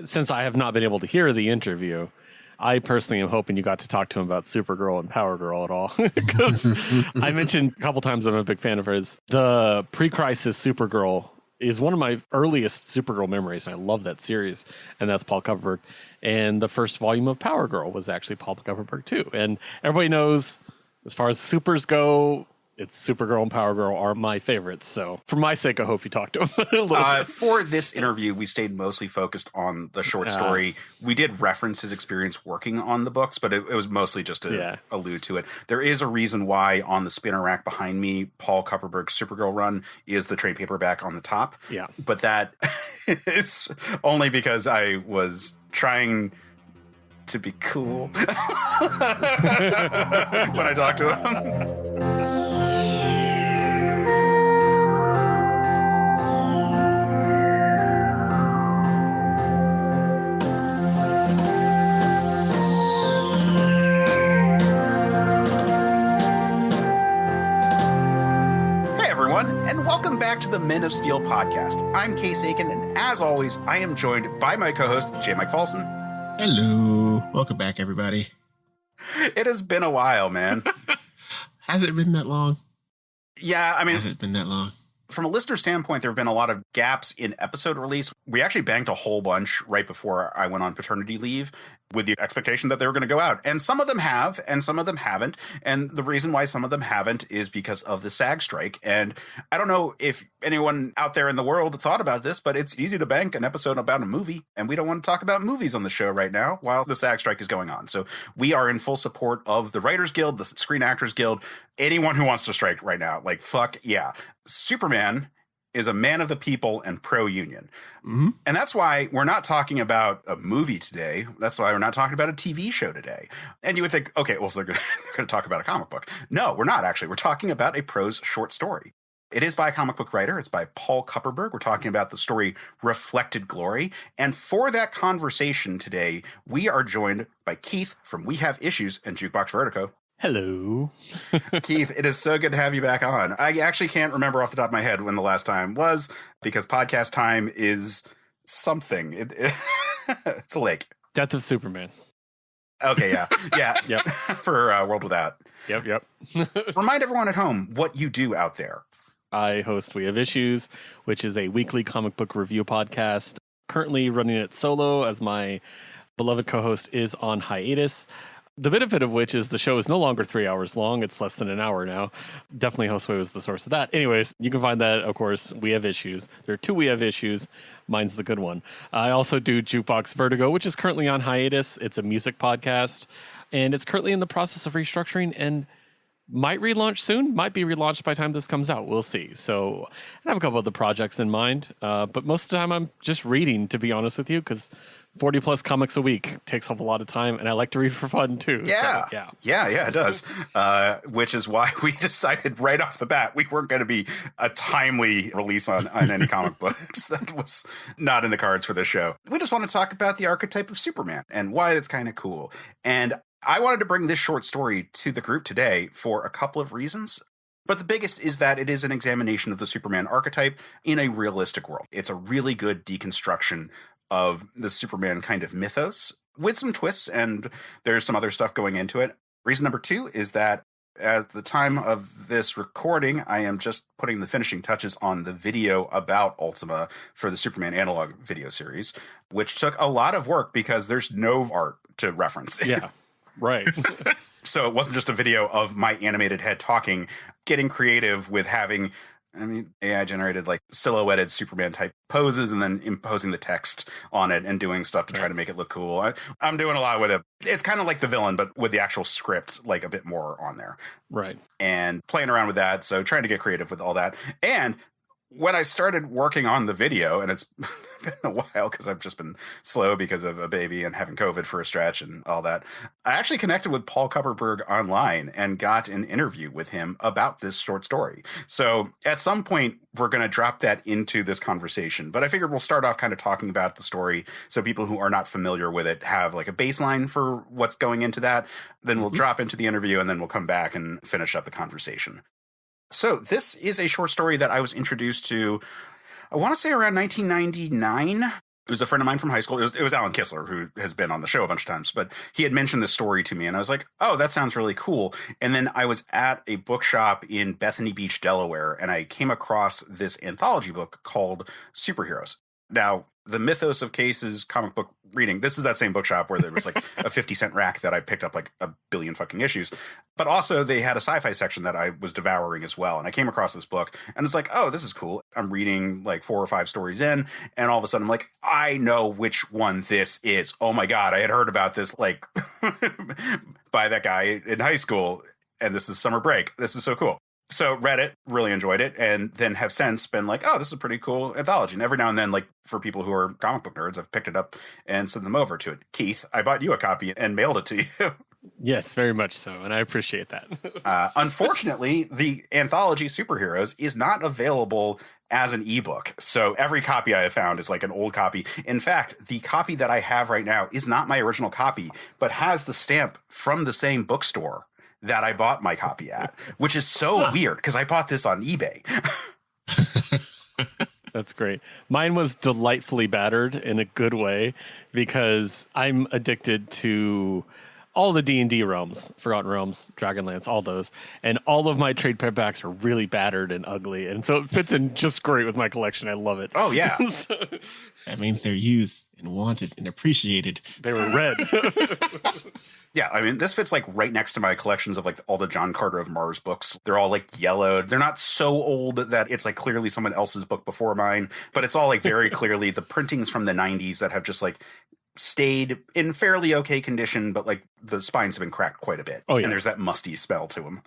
since I have not been able to hear the interview, I personally am hoping you got to talk to him about Supergirl and Power Girl at all. Because I mentioned a couple times I'm a big fan of hers. The pre-crisis Supergirl is one of my earliest Supergirl memories, and I love that series, and that's Paul Kupperberg. And the first volume of Power Girl was actually Paul Kupperberg too. And everybody knows, as far as supers go, it's Supergirl and Power Girl are my favorites. So for my sake, I hope you talk to him a little bit. For this interview, we stayed mostly focused on the short story. We did reference his experience working on the books, but it was mostly just to allude to it. There is a reason why on the spinner rack behind me, Paul Kupperberg's Supergirl run is the trade paperback on the top. Yeah. But that is only because I was trying to be cool when I talked to him. And welcome back to the Men of Steel podcast. I'm Case Aiken, and as always, I am joined by my co-host, Jmike Folson. Hello. Welcome back, everybody. It has been a while, man. Has it been that long? Yeah, I mean... Has it been that long? From a listener standpoint, there have been a lot of gaps in episode release. We actually banked a whole bunch right before I went on paternity leave with the expectation that they were going to go out. And some of them have, and some of them haven't. And the reason why some of them haven't is because of the SAG strike. And I don't know if anyone out there in the world thought about this, but it's easy to bank an episode about a movie. And we don't want to talk about movies on the show right now while the SAG strike is going on. So we are in full support of the Writers Guild, the Screen Actors Guild, anyone who wants to strike right now. Like, fuck yeah. Superman is a man of the people and pro-union. Mm-hmm. And that's why we're not talking about a movie today. That's why we're not talking about a TV show today. And you would think, okay, well, so they're going to talk about a comic book. No, we're not actually. We're talking about a prose short story. It is by a comic book writer. It's by Paul Kupperberg. We're talking about the story Reflected Glory. And for that conversation today, we are joined by Keith from We Have Issues and Jukebox Vertigo. Hello. Keith, it is so good to have you back on. I actually can't remember off the top of my head when the last time was, because podcast time is something. It's a lake. Death of Superman. Okay, yeah. Yeah. Yep. For World Without. Yep. Remind everyone at home what you do out there. I host We Have Issues, which is a weekly comic book review podcast. Currently running it solo as my beloved co-host is on hiatus. The benefit of which is the show is no longer 3 hours long. It's less than an hour now. Definitely Josue was the source of that. Anyways, you can find that, of course, We Have Issues. There are two We Have Issues. Mine's the good one. I also do Jukebox Vertigo, which is currently on hiatus. It's a music podcast, and it's currently in the process of restructuring and might relaunch soon. Might be relaunched by the time this comes out. We'll see. So I have a couple of the projects in mind, but most of the time I'm just reading, to be honest with you, because 40 plus comics a week takes up a lot of time, and I like to read for fun too. Yeah, so, yeah, it does. Which is why we decided right off the bat we weren't going to be a timely release on any comic books. That was not in the cards for this show. We just want to talk about the archetype of Superman and why it's kind of cool. And I wanted to bring this short story to the group today for a couple of reasons. But the biggest is that it is an examination of the Superman archetype in a realistic world. It's a really good deconstruction of the Superman kind of mythos with some twists, and there's some other stuff going into it. Reason number two is that at the time of this recording, I am just putting the finishing touches on the video about Ultima for the Superman analog video series, which took a lot of work because there's no art to reference. Yeah, right. So it wasn't just a video of my animated head talking, getting creative with having, AI generated like silhouetted Superman type poses and then imposing the text on it and doing stuff to try to make it look cool. I'm doing a lot with it. It's kind of like the villain, but with the actual script, like a bit more on there. Right. And playing around with that. So trying to get creative with all that. And when I started working on the video, and it's been a while because I've just been slow because of a baby and having COVID for a stretch and all that, I actually connected with Paul Kupperberg online and got an interview with him about this short story. So at some point, we're going to drop that into this conversation. But I figured we'll start off kind of talking about the story so people who are not familiar with it have like a baseline for what's going into that. Then we'll drop into the interview, and then we'll come back and finish up the conversation. So this is a short story that I was introduced to, I want to say around 1999. It was a friend of mine from high school. It was Alan Kistler, who has been on the show a bunch of times, but he had mentioned this story to me, and I was like, oh, that sounds really cool. And then I was at a bookshop in Bethany Beach, Delaware, and I came across this anthology book called Superheroes. Now, the mythos of Case's comic book reading, this is that same bookshop where there was like a 50-cent rack that I picked up like a billion fucking issues. But also they had a sci-fi section that I was devouring as well. And I came across this book and it's like, oh, this is cool. I'm reading like 4 or 5 stories in. And all of a sudden I'm like, I know which one this is. Oh my God. I had heard about this like by that guy in high school. And this is summer break. This is so cool. So read it, really enjoyed it, and then have since been like, oh, this is a pretty cool anthology. And every now and then, like, for people who are comic book nerds, I've picked it up and sent them over to it. Keith, I bought you a copy and mailed it to you. Yes, very much so, and I appreciate that. Unfortunately, the anthology Superheroes is not available as an ebook. So every copy I have found is like an old copy. In fact, the copy that I have right now is not my original copy, but has the stamp from the same bookstore that I bought my copy at, which is so weird because I bought this on eBay. That's great. Mine was delightfully battered in a good way because I'm addicted to all the D&D realms, Forgotten Realms, Dragonlance, all those. And all of my trade paperbacks are really battered and ugly. And so it fits in just great with my collection. I love it. Oh, yeah. That means they're used and wanted and appreciated. They were red. Yeah, I mean, this fits like right next to my collections of like all the John Carter of Mars books. They're all like yellowed. They're not so old that it's like clearly someone else's book before mine, but it's all like very clearly the printings from the 90s that have just like stayed in fairly okay condition, but like the spines have been cracked quite a bit. Oh, yeah. And there's that musty smell to them.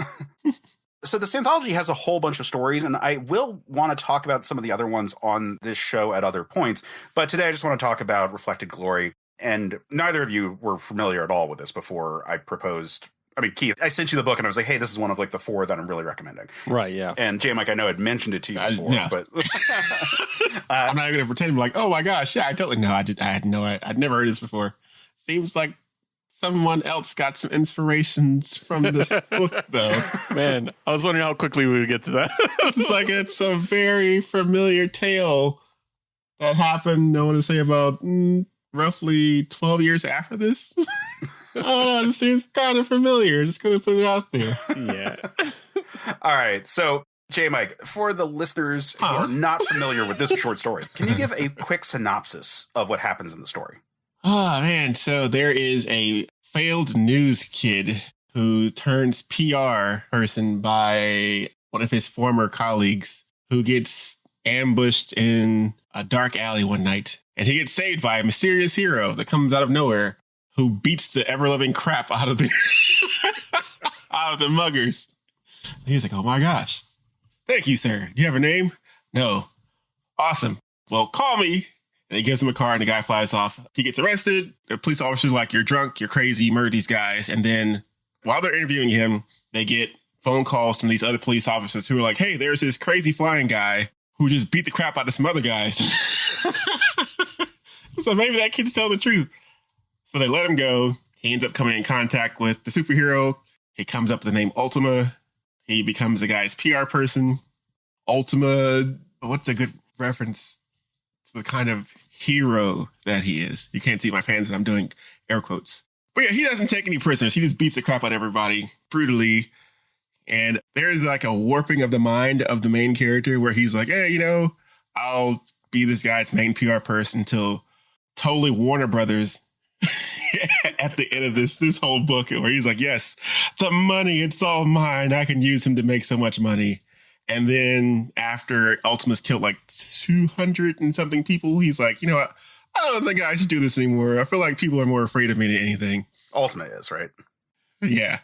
So this anthology has a whole bunch of stories, and I will want to talk about some of the other ones on this show at other points. But today I just want to talk about Reflected Glory. And neither of you were familiar at all with this before I proposed. I mean, Keith, I sent you the book and I was like, hey, this is one of like the 4 that I'm really recommending. Right, yeah. And Jmike, I know I'd mentioned it to you before, yeah. but I'm not going to pretend like, oh my gosh, yeah, I totally know. I'd never heard this before. Seems like someone else got some inspirations from this book, though. Man, I was wondering how quickly we would get to that. It's a very familiar tale that happened, I want to say about roughly 12 years after this. I don't know, this seems kind of familiar. Just gonna put it out there. Yeah. All right. So, Jmike, for the listeners who are not familiar with this short story, can you give a quick synopsis of what happens in the story? Oh, man. So there is a failed news kid who turns PR person by one of his former colleagues who gets ambushed in a dark alley one night. And he gets saved by a mysterious hero that comes out of nowhere who beats the ever-loving crap out of the out of the muggers. And he's like, oh my gosh. Thank you, sir. Do you have a name? No. Awesome. Well, call me. And he gives him a car and the guy flies off. He gets arrested. The police officer's like, you're drunk, you're crazy, you murdered these guys. And then while they're interviewing him, they get phone calls from these other police officers who are like, hey, there's this crazy flying guy who just beat the crap out of some other guys. So maybe that kid's telling the truth. So they let him go. He ends up coming in contact with the superhero. He comes up with the name Ultima. He becomes the guy's PR person. Ultima, what's a good reference to the kind of hero that he is? You can't see my fans, but I'm doing air quotes. But yeah, he doesn't take any prisoners. He just beats the crap out of everybody brutally. And there's like a warping of the mind of the main character where he's like, hey, I'll be this guy's main PR person until totally Warner Brothers at the end of this whole book where he's like, yes, the money, it's all mine. I can use him to make so much money. And then after Ultima's killed like 200 and something people, he's like, you know what? I don't think I should do this anymore. I feel like people are more afraid of me than anything. Ultima is, right? Yeah.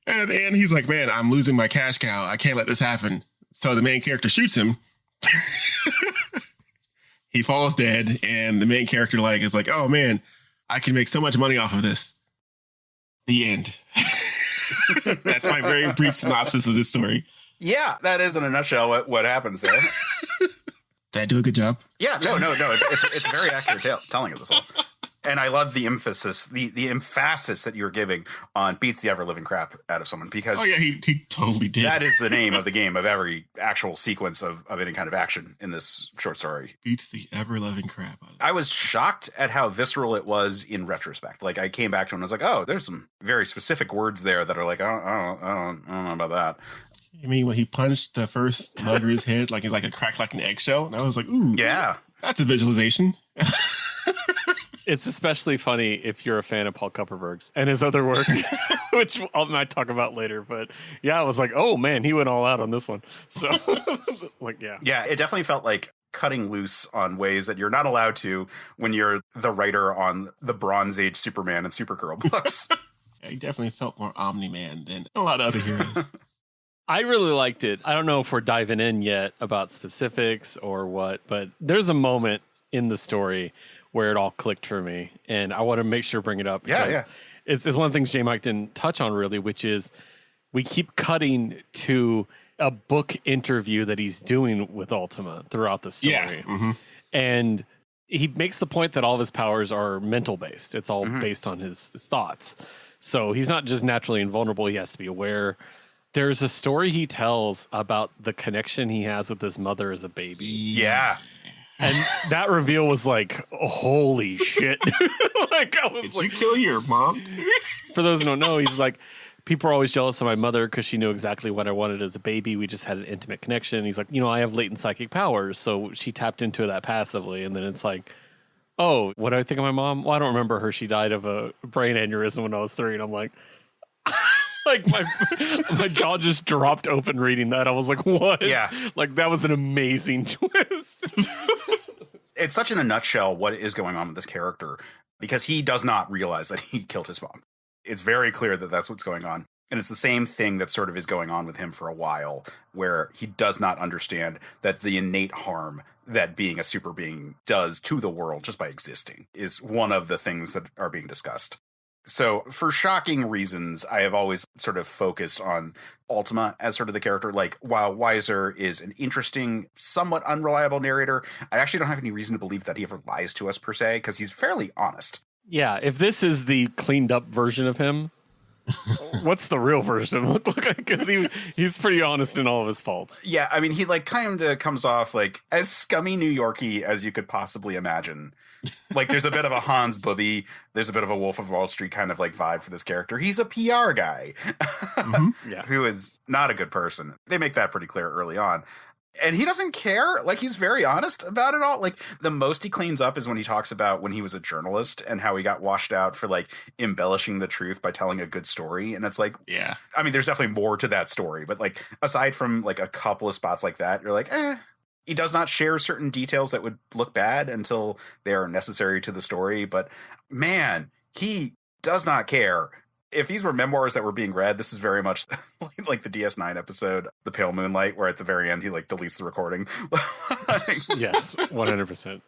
And at the end, he's like, man, I'm losing my cash cow. I can't let this happen. So the main character shoots him. He falls dead. And the main character is like, oh, man, I can make so much money off of this. The end. That's my very brief synopsis of this story. Yeah, that is in a nutshell what happens there. Did I do a good job? Yeah, no. It's a very accurate telling of this one. And I love the emphasis, the emphasis that you're giving on beats the ever living crap out of someone, because he totally did. That is the name of the game of every actual sequence of any kind of action in this short story. Beats the ever living crap out of it. I was shocked at how visceral it was in retrospect. Like, I came back to it and I was like, oh, there's some very specific words there that are like, I don't know about that. I mean, when he punched the first mugger's head like a crack like an eggshell, and I was like, ooh, yeah, that's a visualization. It's especially funny if you're a fan of Paul Kupperberg's and his other work, which I might talk about later. But yeah, I was like, oh man, he went all out on this one. So like, yeah. Yeah, it definitely felt like cutting loose on ways that you're not allowed to when you're the writer on the Bronze Age Superman and Supergirl books. Yeah, he definitely felt more Omni-Man than a lot of other heroes. I really liked it. I don't know if we're diving in yet about specifics or what, but there's a moment in the story where it all clicked for me, and I want to make sure to bring it up. Yeah. It's one of the things Jmike didn't touch on really, which is we keep cutting to a book interview that he's doing with Ultima throughout the story. Yeah. Mm-hmm. And he makes the point that all of his powers are mental based. It's all based on his thoughts. So he's not just naturally invulnerable. He has to be aware. There's a story he tells about the connection he has with his mother as a baby. Yeah. And that reveal was like, holy shit. Like, I was Did like, you kill your mom? for those who don't know, he's like, people are always jealous of my mother because she knew exactly what I wanted as a baby. We just had an intimate connection. He's like, I have latent psychic powers. So she tapped into that passively. And then it's like, oh, what do I think of my mom? Well, I don't remember her. She died of a brain aneurysm when I was 3. And I'm like, like my jaw just dropped open reading that. I was like, what? Yeah. Like, that was an amazing twist. It's such in a nutshell what is going on with this character, because he does not realize that he killed his mom. It's very clear that that's what's going on. And it's the same thing that sort of is going on with him for a while, where he does not understand that the innate harm that being a super being does to the world just by existing is one of the things that are being discussed. So for shocking reasons, I have always sort of focused on Ultima as sort of the character. Like, while Weiser is an interesting, somewhat unreliable narrator, I actually don't have any reason to believe that he ever lies to us per se, because he's fairly honest. Yeah, if this is the cleaned up version of him, what's the real version look like? Because he's pretty honest in all of his faults. Yeah, I mean, he like kind of comes off like as scummy New Yorkie as you could possibly imagine. Like, there's a bit of a Hans Bubby, there's a bit of a Wolf of Wall Street kind of like vibe for this character. He's a PR guy who is not a good person. They make that pretty clear early on. And he doesn't care. Like, he's very honest about it all. Like, the most he cleans up is when he talks about when he was a journalist and how he got washed out for like embellishing the truth by telling a good story. And it's like, Yeah. I mean, there's definitely more to that story, but like, aside from like a couple of spots like that, you're like, He does not share certain details that would look bad until they are necessary to the story. But man, he does not care. If these were memoirs that were being read, this is very much like the DS9 episode, The Pale Moonlight, where at the very end he like deletes the recording. Yes, 100%.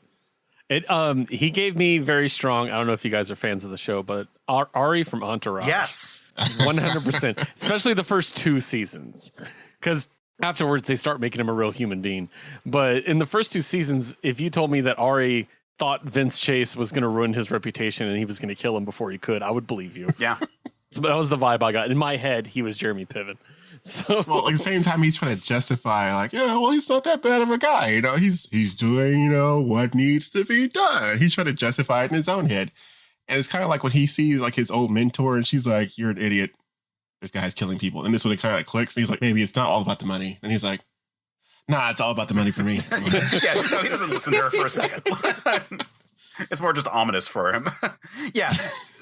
He gave me very strong, I don't know if you guys are fans of the show, but Ari from Entourage. Yes. 100%. Especially the first 2 seasons. Because afterwards they start making him a real human being. But in the first 2 seasons, if you told me that Ari thought Vince Chase was going to ruin his reputation and he was going to kill him before he could, I would believe you. Yeah. So that was the vibe I got. In my head, he was Jeremy Piven. So, Well, at the same time, he's trying to justify, like, he's not that bad of a guy. He's doing, what needs to be done. He's trying to justify it in his own head. And it's kind of like when he sees, like, his old mentor, and she's like, you're an idiot. This guy's killing people. And this one, it kind of like clicks. And he's like, maybe it's not all about the money. And he's like, nah, it's all about the money for me. Yeah, no, he doesn't listen to her for a second. It's more just ominous for him. Yeah.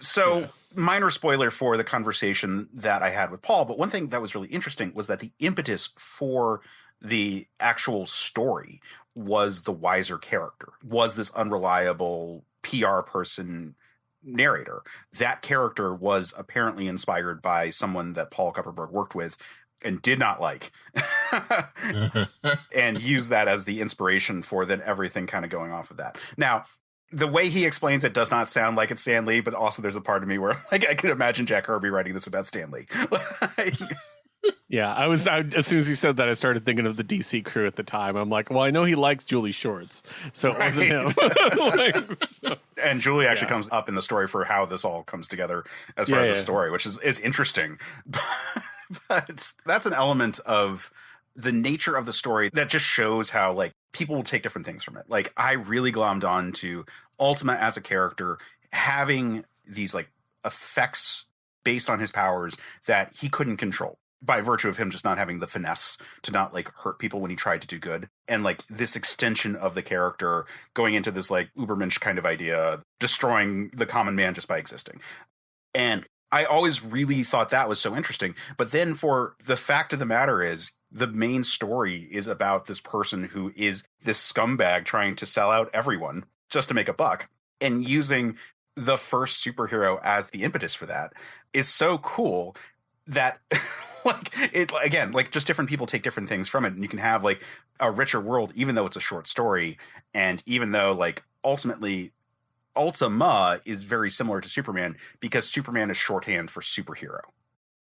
So, minor spoiler for the conversation that I had with Paul, but one thing that was really interesting was that the impetus for the actual story was the Weiser character, was this unreliable PR person narrator. That character was apparently inspired by someone that Paul Kupperberg worked with and did not like, and used that as the inspiration for then everything kind of going off of that. Now, the way he explains it does not sound like it's Stan Lee, but also there's a part of me where like I can imagine Jack Kirby writing this about Stan Lee. Yeah, as soon as he said that, I started thinking of the DC crew at the time. I'm like, well, I know he likes Julie Shorts, so it wasn't him. And Julie actually comes up in the story for how this all comes together as part of the story, which is interesting. But that's an element of the nature of the story that just shows how like people will take different things from it. Like I really glommed on to Ultima as a character having these like effects based on his powers that he couldn't control by virtue of him just not having the finesse to not like hurt people when he tried to do good. And like this extension of the character going into this like Ubermensch kind of idea, destroying the common man just by existing. And I always really thought that was so interesting. But then for the fact of the matter is the main story is about this person who is this scumbag trying to sell out everyone just to make a buck, and using the first superhero as the impetus for that is so cool that like it again, like just different people take different things from it, and you can have like a richer world even though it's a short story, and even though like ultimately Ultima is very similar to Superman because Superman is shorthand for superhero.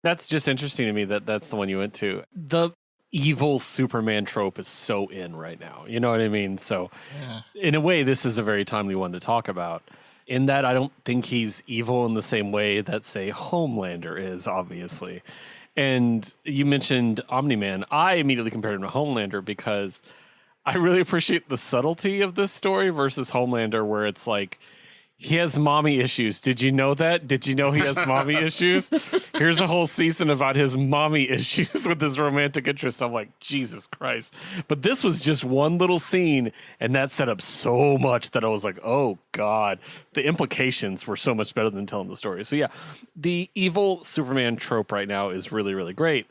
That's just interesting to me that's the one you went to. The evil Superman trope is so in right now. You know what I mean? So in a way, this is a very timely one to talk about. In that, I don't think he's evil in the same way that, say, Homelander is, obviously. And you mentioned Omni-Man. I immediately compared him to Homelander because I really appreciate the subtlety of this story versus Homelander, where it's like, he has mommy issues. Did you know that? Did you know he has mommy issues? Here's a whole season about his mommy issues with his romantic interest. I'm like, Jesus Christ. But this was just one little scene, and that set up so much that I was like, oh, God. The implications were so much better than telling the story. So, yeah, the evil Superman trope right now is really, really great.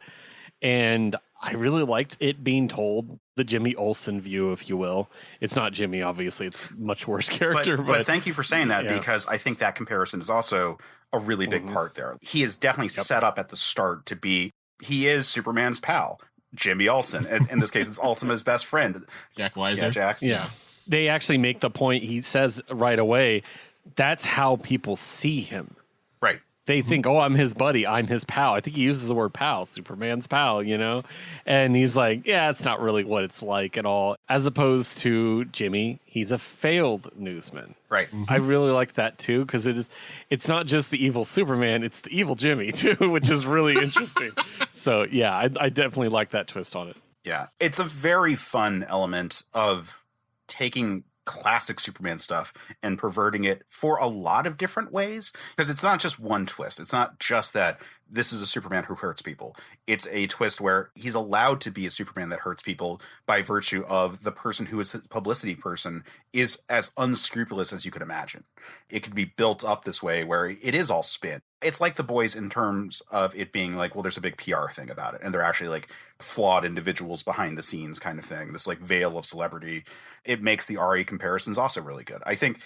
And I really liked it being told the Jimmy Olsen view, if you will. It's not Jimmy, obviously. It's a much worse character. But thank you for saying that, because I think that comparison is also a really big part there. He is definitely set up at the start to be, he is Superman's pal, Jimmy Olsen. And in this case, it's Ultima's best friend. Jack Weiser. Yeah, Jack. Yeah. They actually make the point, he says right away, that's how people see him. Right. They think, oh, I'm his buddy. I'm his pal. I think he uses the word pal, Superman's pal, you know? And he's like, yeah, it's not really what it's like at all. As opposed to Jimmy, he's a failed newsman. Right. I really like that, too, because it's not just the evil Superman, it's the evil Jimmy, too, which is really interesting. So, yeah, I definitely like that twist on it. Yeah. It's a very fun element of taking classic Superman stuff and perverting it for a lot of different ways, because it's not just one twist. It's not just that this is a Superman who hurts people. It's a twist where he's allowed to be a Superman that hurts people by virtue of the person who is his publicity person is as unscrupulous as you could imagine. It could be built up this way where it is all spin. It's like The Boys in terms of it being like, well, there's a big PR thing about it, and they're actually like flawed individuals behind the scenes kind of thing. This like veil of celebrity. It makes the RE comparisons also really good. I think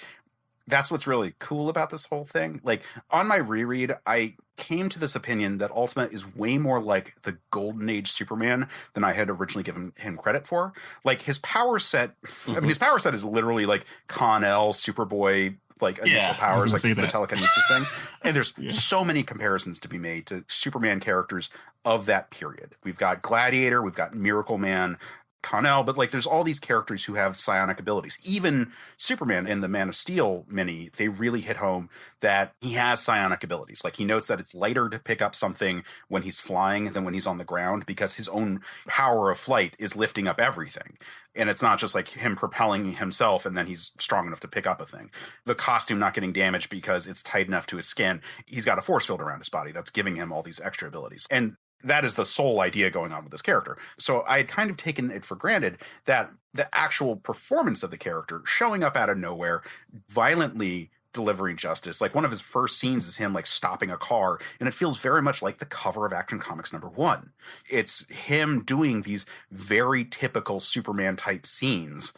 that's what's really cool about this whole thing. Like on my reread, I came to this opinion that Ultima is way more like the Golden Age Superman than I had originally given him credit for. Like his power set, I mean, his power set is literally like Con-El, Superboy, like initial powers, like the telekinesis thing. And there's so many comparisons to be made to Superman characters of that period. We've got Gladiator, we've got Miracle Man, Con-El, but like there's all these characters who have psionic abilities. Even Superman in the Man of Steel mini, they really hit home that he has psionic abilities. Like he notes that it's lighter to pick up something when he's flying than when he's on the ground because his own power of flight is lifting up everything. And it's not just like him propelling himself and then he's strong enough to pick up a thing. The costume not getting damaged because it's tight enough to his skin. He's got a force field around his body that's giving him all these extra abilities. And that is the sole idea going on with this character. So I had kind of taken it for granted that the actual performance of the character showing up out of nowhere, violently delivering justice. Like one of his first scenes is him like stopping a car, and it feels very much like the cover of Action Comics #1. It's him doing these very typical Superman type scenes,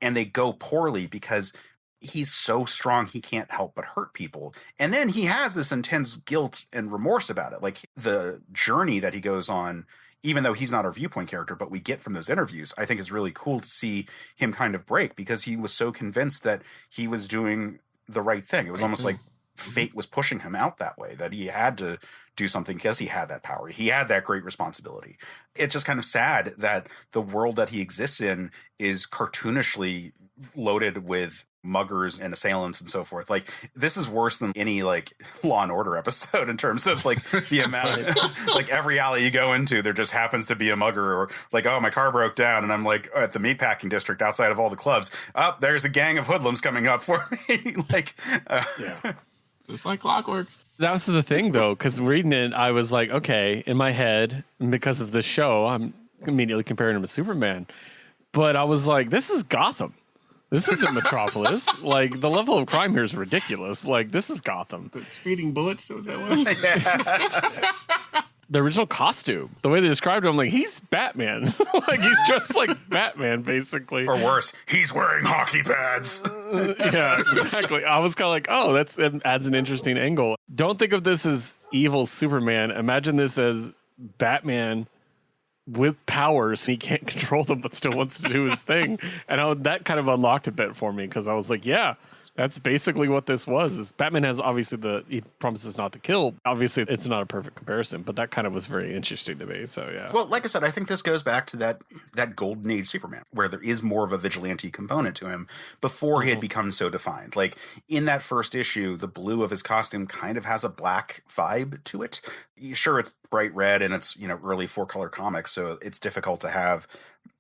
and they go poorly because he's so strong he can't help but hurt people. And then he has this intense guilt and remorse about it. Like the journey that he goes on, even though he's not our viewpoint character, but we get from those interviews, I think is really cool to see him kind of break because he was so convinced that he was doing the right thing. It was almost like fate was pushing him out that way, that he had to do something because he had that power. He had that great responsibility. It's just kind of sad that the world that he exists in is cartoonishly loaded with muggers and assailants and so forth. Like, this is worse than any like Law and Order episode in terms of like the amount like every alley you go into, there just happens to be a mugger, or like, oh, my car broke down and I'm like at the meatpacking district outside of all the clubs. Oh, there's a gang of hoodlums coming up for me. Like, yeah, it's like clockwork. That was the thing, though, because reading it, I was like, okay, in my head, because of this show, I'm immediately comparing him to Superman. But I was like, this is Gotham. This isn't Metropolis. Like, the level of crime here is ridiculous. Like, this is Gotham. The speeding bullets, was that one? The original costume, the way they described him, I'm like, he's Batman. Like, he's dressed like Batman, basically. Or worse, he's wearing hockey pads. Yeah, exactly. I was kind of like, oh, that adds an interesting angle. Don't think of this as evil Superman. Imagine this as Batman with powers. He can't control them, but still wants to do his thing. And that kind of unlocked a bit for me, because I was like, yeah, that's basically what this was. Is Batman has obviously he promises not to kill. Obviously, it's not a perfect comparison, but that kind of was very interesting to me. So yeah. Well, like I said, I think this goes back to that golden age Superman, where there is more of a vigilante component to him before he had become so defined. Like, in that first issue, the blue of his costume kind of has a black vibe to it. Sure, it's bright red and it's, early 4-color comics, so it's difficult to have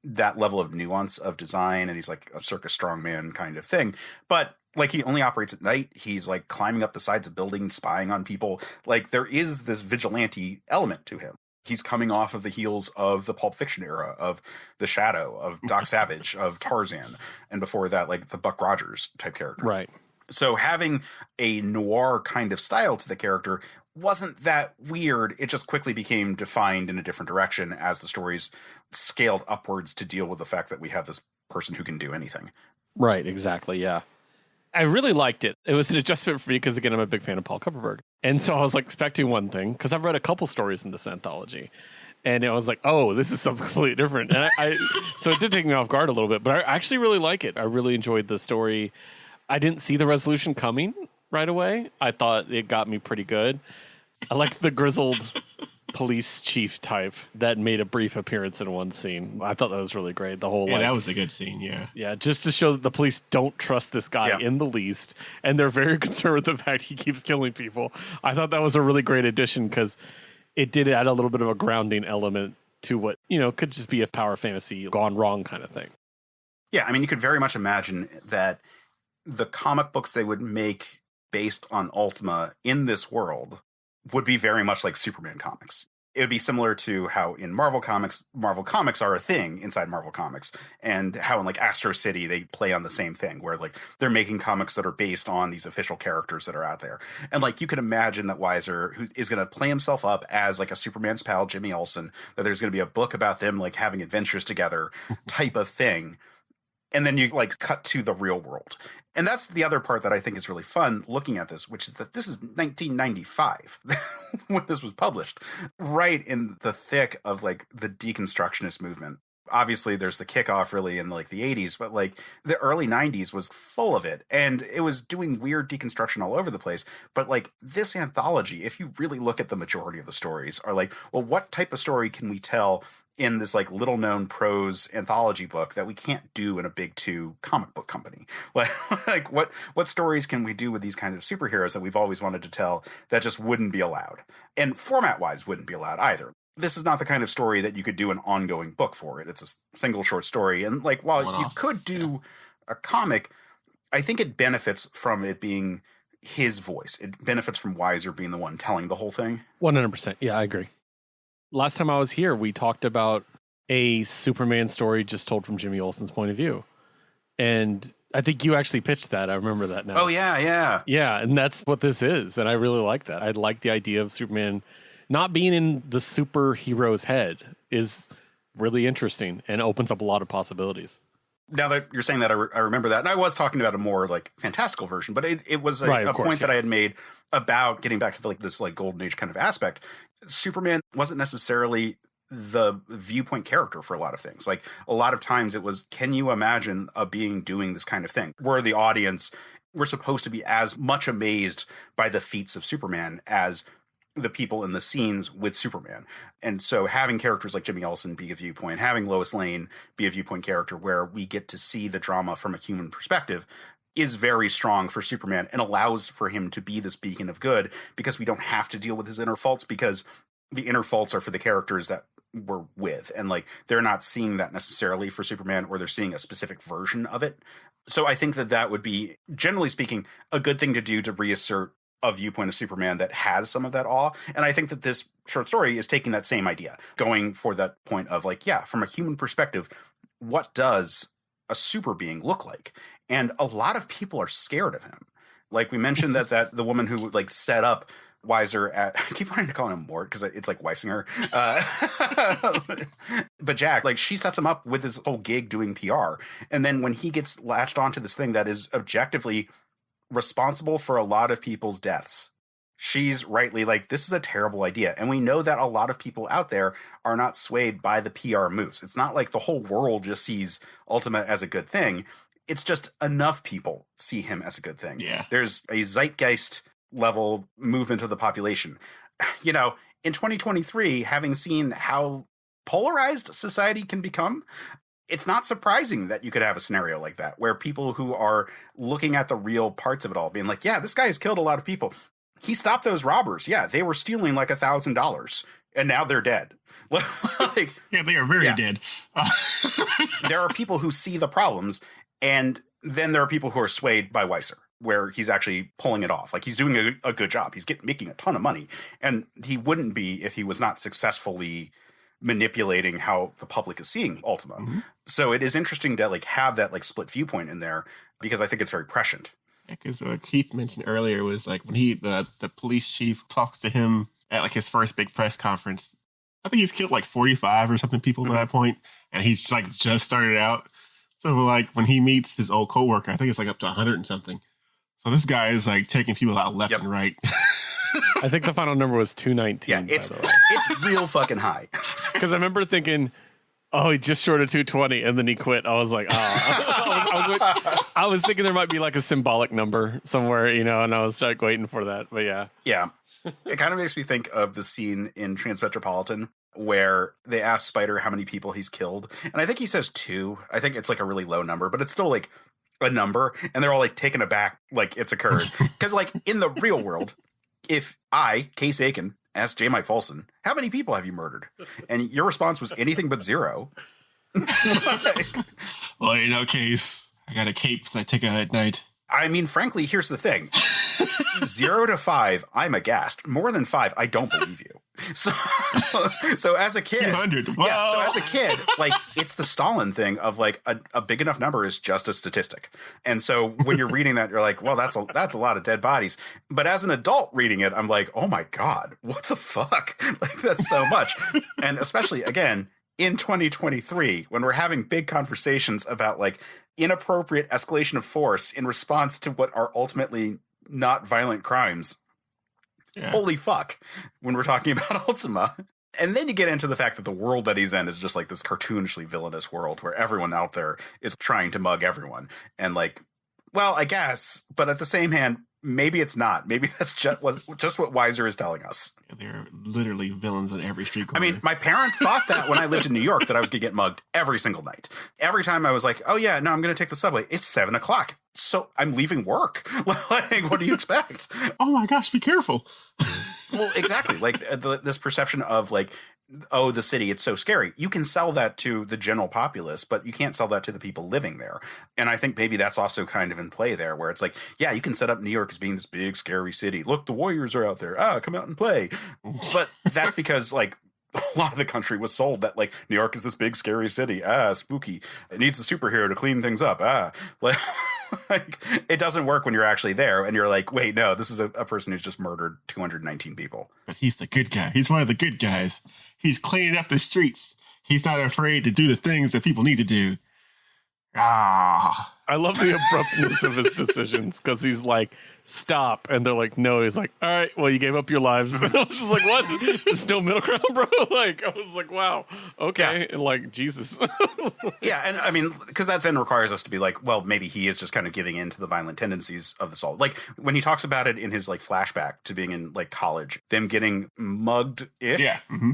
that level of nuance of design, and he's like a circus strongman kind of thing. But like, he only operates at night. He's like climbing up the sides of buildings, spying on people. Like, there is this vigilante element to him. He's coming off of the heels of the Pulp Fiction era, of The Shadow, of Doc Savage, of Tarzan, and before that, like the Buck Rogers type character. Right. So having a noir kind of style to the character wasn't that weird. It just quickly became defined in a different direction as the stories scaled upwards to deal with the fact that we have this person who can do anything. Right, exactly, yeah. I really liked it. It was an adjustment for me because, again, I'm a big fan of Paul Kupperberg. And so I was like expecting one thing, because I've read a couple stories in this anthology. And I was like, oh, this is something completely different. And so it did take me off guard a little bit, but I actually really like it. I really enjoyed the story. I didn't see the resolution coming right away. I thought it got me pretty good. I like the grizzled police chief type that made a brief appearance in one scene. I thought that was really great. The whole that was a good scene. Yeah, just to show that the police don't trust this guy in the least, and they're very concerned with the fact he keeps killing people. I thought that was a really great addition, because it did add a little bit of a grounding element to what could just be a power fantasy gone wrong kind of thing. Yeah, I mean, you could very much imagine that the comic books they would make based on Ultima in this world would be very much like Superman comics. It would be similar to how in Marvel Comics are a thing inside Marvel Comics, and how in like Astro City they play on the same thing, where like they're making comics that are based on these official characters that are out there. And like, you can imagine that Weiser, who is going to play himself up as like a Superman's pal, Jimmy Olsen, that there's going to be a book about them like having adventures together type of thing. And then you like cut to the real world. And that's the other part that I think is really fun looking at this, which is that this is 1995 when this was published, right in the thick of like the deconstructionist movement. Obviously, there's the kickoff really in like the 80s, but like the early 90s was full of it. And it was doing weird deconstruction all over the place. But like, this anthology, if you really look at the majority of the stories, are like, well, what type of story can we tell in this like little known prose anthology book that we can't do in a big 2 comic book company? Like what stories can we do with these kinds of superheroes that we've always wanted to tell that just wouldn't be allowed, and format wise wouldn't be allowed either? This is not the kind of story that you could do an ongoing book for it. It's a single short story. And like, while you could do a comic, I think it benefits from it being his voice. It benefits from Weiser being the one telling the whole thing. 100%. Yeah, I agree. Last time I was here, we talked about a Superman story just told from Jimmy Olsen's point of view. And I think you actually pitched that. I remember that now. Oh, yeah. Yeah, and that's what this is. And I really like that. I like the idea of Superman not being in the superhero's head is really interesting and opens up a lot of possibilities. Now that you're saying that, I remember that. And I was talking about a more like fantastical version, but it was a point that I had made about getting back to the, like this like golden age kind of aspect. Superman wasn't necessarily the viewpoint character for a lot of things. Like, a lot of times it was, can you imagine a being doing this kind of thing? Where the audience we're supposed to be as much amazed by the feats of Superman as the people in the scenes with Superman. And so having characters like Jimmy Olsen be a viewpoint, having Lois Lane be a viewpoint character where we get to see the drama from a human perspective is very strong for Superman and allows for him to be this beacon of good, because we don't have to deal with his inner faults, because the inner faults are for the characters that we're with. And like, they're not seeing that necessarily for Superman, or they're seeing a specific version of it. So I think that that would be, generally speaking, a good thing to do to reassert a viewpoint of Superman that has some of that awe. And I think that this short story is taking that same idea, going for that point of like, yeah, from a human perspective, what does a super being look like? And a lot of people are scared of him. Like we mentioned that the woman who like set up Weiser at, I keep wanting to call him Mort because it's like Weisinger. But Jack, like she sets him up with this whole gig doing PR. And then when he gets latched onto this thing that is objectively responsible for a lot of people's deaths, she's rightly like, this is a terrible idea. And we know that a lot of people out there are not swayed by the PR moves. It's not like the whole world just sees Ultima as a good thing. It's just enough people see him as a good thing. Yeah. There's a zeitgeist level movement of the population. You know, in 2023, having seen how polarized society can become, it's not surprising that you could have a scenario like that, where people who are looking at the real parts of it all being like, yeah, this guy has killed a lot of people. He stopped those robbers. Yeah, they were stealing like $1,000 and now they're dead. Like, yeah, they are very dead. There are people who see the problems, and then there are people who are swayed by Weiser, where he's actually pulling it off. Like he's doing a good job. He's making a ton of money, and he wouldn't be if he was not successfully manipulating how the public is seeing Ultima. Mm-hmm. So it is interesting to like have that like split viewpoint in there, because I think it's very prescient. Yeah, because Keith mentioned earlier was like when the police chief talks to him at like his first big press conference. I think he's killed like 45 or something people to that point, and he's like just started out. So like when he meets his old coworker, I think it's like up to 100 and something. So this guy is like taking people out left and right. I think the final number was 219. Yeah, it's real fucking high. Because I remember thinking, oh, he just short of 220, and then he quit. I was like, oh. I was thinking there might be like a symbolic number somewhere, you know, and I was like waiting for that. But yeah. Yeah. It kind of makes me think of the scene in Transmetropolitan where they ask Spider how many people he's killed. And I think he says 2. I think it's like a really low number, but it's still like a number. And they're all like taken aback like it's occurred. Because like in the real world, if I, Case Aiken, asked Jmike Folsom, how many people have you murdered? And your response was anything but 0. Well, you know, Case, I got a cape that I take out at night. I mean, frankly, here's the thing. 0 to 5, I'm aghast. More than 5, I don't believe you. So as a kid, 200. Whoa. Yeah. So as a kid, like it's the Stalin thing of like a big enough number is just a statistic. And so when you're reading that, you're like, well, that's a lot of dead bodies. But as an adult reading it, I'm like, oh my God, what the fuck? Like that's so much. And especially again in 2023, when we're having big conversations about like inappropriate escalation of force in response to what are ultimately not violent crimes. Yeah. Holy fuck, when we're talking about Ultima. And then you get into the fact that the world that he's in is just like this cartoonishly villainous world where everyone out there is trying to mug everyone. And like, well, I guess, but at the same hand, maybe it's not. Maybe that's just what Weiser is telling us. Yeah, they're literally villains on every street corner. I mean, my parents thought that when I lived in New York that I was going to get mugged every single night. Every time I was like, oh yeah, no, I'm going to take the subway. It's 7:00. So I'm leaving work. Like, what do you expect? Oh my gosh, be careful. Well, exactly. Like this perception of like, oh, the city, it's so scary. You can sell that to the general populace, but you can't sell that to the people living there. And I think maybe that's also kind of in play there, where it's like, yeah, you can set up New York as being this big, scary city. Look, the Warriors are out there. Come out and play. But that's because like a lot of the country was sold that like New York is this big, scary city. Spooky. It needs a superhero to clean things up. Like it doesn't work when you're actually there and you're like, wait, no, this is a person who's just murdered 219 people. But he's the good guy. He's one of the good guys. He's cleaning up the streets. He's not afraid to do the things that people need to do. I love the abruptness of his decisions because he's like, stop. And they're like, no. He's like, all right, well, you gave up your lives. And I was just like, what? There's no middle ground, bro. Like, I was like, wow. Okay. Yeah. And like, Jesus. Yeah. And I mean, because that then requires us to be like, well, maybe he is just kind of giving in to the violent tendencies of the soul. Like when he talks about it in his like flashback to being in like college, them getting mugged-ish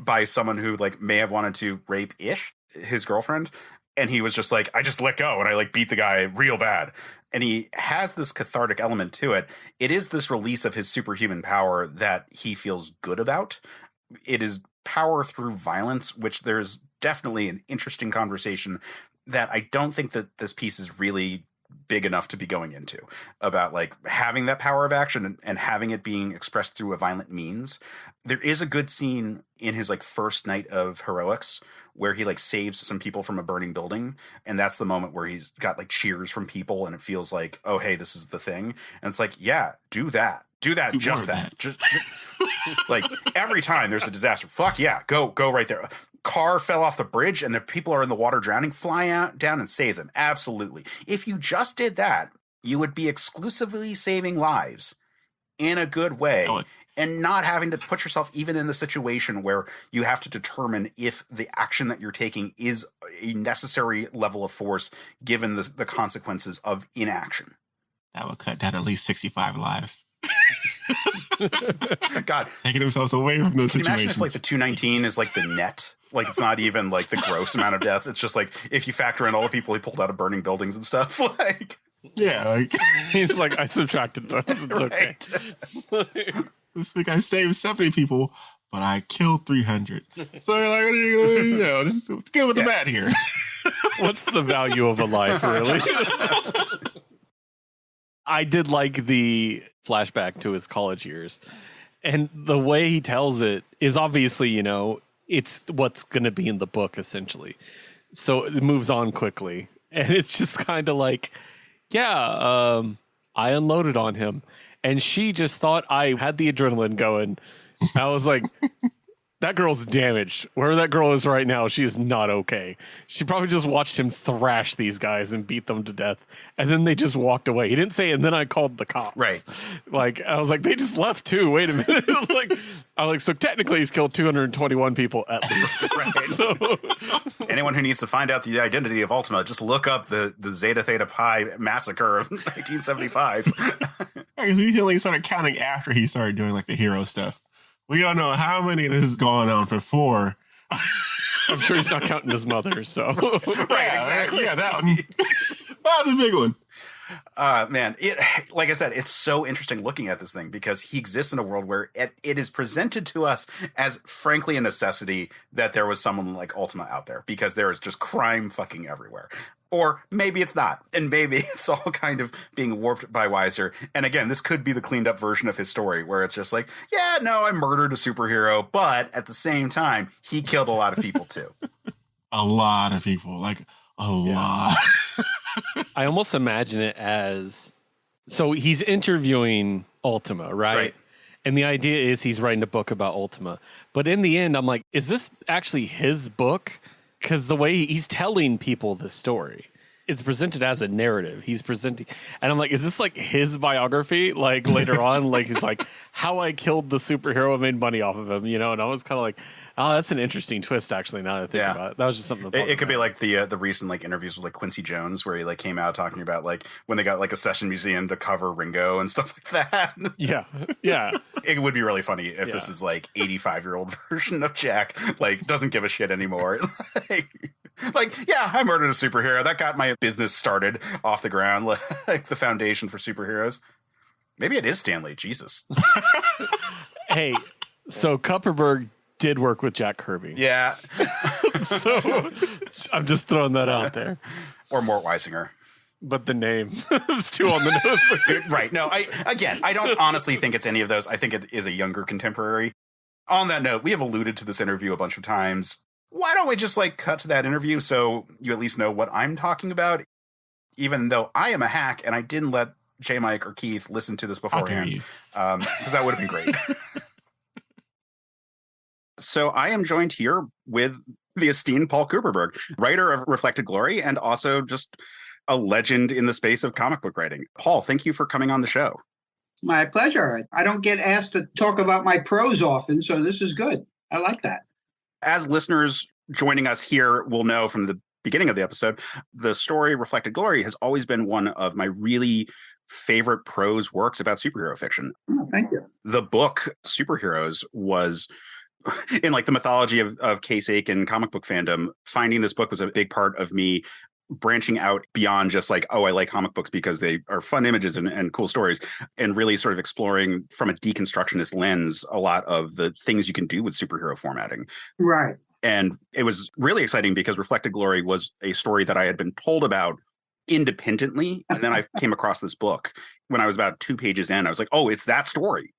by someone who like may have wanted to rape-ish his girlfriend. And he was just like, I just let go and I like beat the guy real bad. And he has this cathartic element to it. It is this release of his superhuman power that he feels good about. It is power through violence, which there's definitely an interesting conversation that I don't think that this piece is really big enough to be going into about like having that power of action and having it being expressed through a violent means. There is a good scene in his like first night of heroics where he like saves some people from a burning building. And that's the moment where he's got like cheers from people and it feels like, oh, hey, this is the thing. And it's like, yeah, do that. Do that. Just that. Just like every time there's a disaster. Fuck yeah. Go right there. Car fell off the bridge and the people are in the water drowning. Fly out down and save them. Absolutely. If you just did that, you would be exclusively saving lives in a good way and not having to put yourself even in the situation where you have to determine if the action that you're taking is a necessary level of force given the consequences of inaction. That would cut down at least 65 lives. God, taking themselves away from those situations. Imagine if like the 219 is like the net, like it's not even like the gross amount of deaths. It's just like if you factor in all the people he pulled out of burning buildings and stuff. Like, yeah, like he's like, I subtracted those. It's okay. This week I saved 70 people, but I killed 300. So like, just get with the bad here. What's the value of a life, really? I did like the flashback to his college years. And the way he tells it is obviously, you know, it's what's going to be in the book, essentially. So it moves on quickly. And it's just kind of like, yeah, I unloaded on him. And she just thought I had the adrenaline going. I was like, that girl's damaged. Wherever that girl is right now, she is not okay. She probably just watched him thrash these guys and beat them to death. And then they just walked away. He didn't say, and then I called the cops. Right. Like, I was like, they just left too. Wait a minute. Like, I was like, so technically he's killed 221 people at least. Right. So, anyone who needs to find out the identity of Ultima, just look up the Zeta Theta Pi massacre of 1975. Because he only started counting after he started doing like the hero stuff. We don't know how many this has gone on before. I'm sure he's not counting his mother, so. Right, exactly. Yeah, that one. That was a big one. Man, like I said, it's so interesting looking at this thing because he exists in a world where it is presented to us as frankly a necessity that there was someone like Ultima out there because there is just crime fucking everywhere. Or maybe it's not. And maybe it's all kind of being warped by Weiser. And again, this could be the cleaned up version of his story where it's just like, yeah, no, I murdered a superhero. But at the same time, he killed a lot of people too. A lot of people. Like a lot. I almost imagine it as, so he's interviewing Ultima, right? And the idea is he's writing a book about Ultima. But in the end, I'm like, is this actually his book? Because the way he's telling people the story, it's presented as a narrative. He's presenting, and I'm like, is this like his biography? Like later on, like he's like, how I killed the superhero and made money off of him, you know? And I was kind of like, oh, that's an interesting twist, actually. Now that I think about it, that was just something. It could be like the recent like interviews with like Quincy Jones, where he like came out talking about like when they got like a session museum to cover Ringo and stuff like that. Yeah. It would be really funny if this is like 85-year-old version of Jack, like doesn't give a shit anymore. Like, yeah, I murdered a superhero. That got my business started off the ground, like the foundation for superheroes. Maybe it is Stanley. Jesus. Hey, so Kupperberg did work with Jack Kirby. Yeah. So I'm just throwing that out there. Or Mort Weisinger. But the name is too on the nose. Right. No, I don't honestly think it's any of those. I think it is a younger contemporary. On that note, we have alluded to this interview a bunch of times. Why don't we just like cut to that interview so you at least know what I'm talking about? Even though I am a hack and I didn't let Jmike or Keith listen to this beforehand. Because that would have been great. So I am joined here with the esteemed Paul Kupperberg, writer of Reflected Glory and also just a legend in the space of comic book writing. Paul, thank you for coming on the show. My pleasure. I don't get asked to talk about my prose often, so this is good. I like that. As listeners joining us here will know from the beginning of the episode, the story Reflected Glory has always been one of my really favorite prose works about superhero fiction. Oh, thank you. The book Superheroes was in like the mythology of Case Aiken comic book fandom. Finding this book was a big part of me branching out beyond just like, oh, I like comic books because they are fun images and cool stories, and really sort of exploring from a deconstructionist lens a lot of the things you can do with superhero formatting. Right. And it was really exciting because Reflected Glory was a story that I had been told about independently. And then I came across this book when I was about 2 pages in. I was like, oh, it's that story.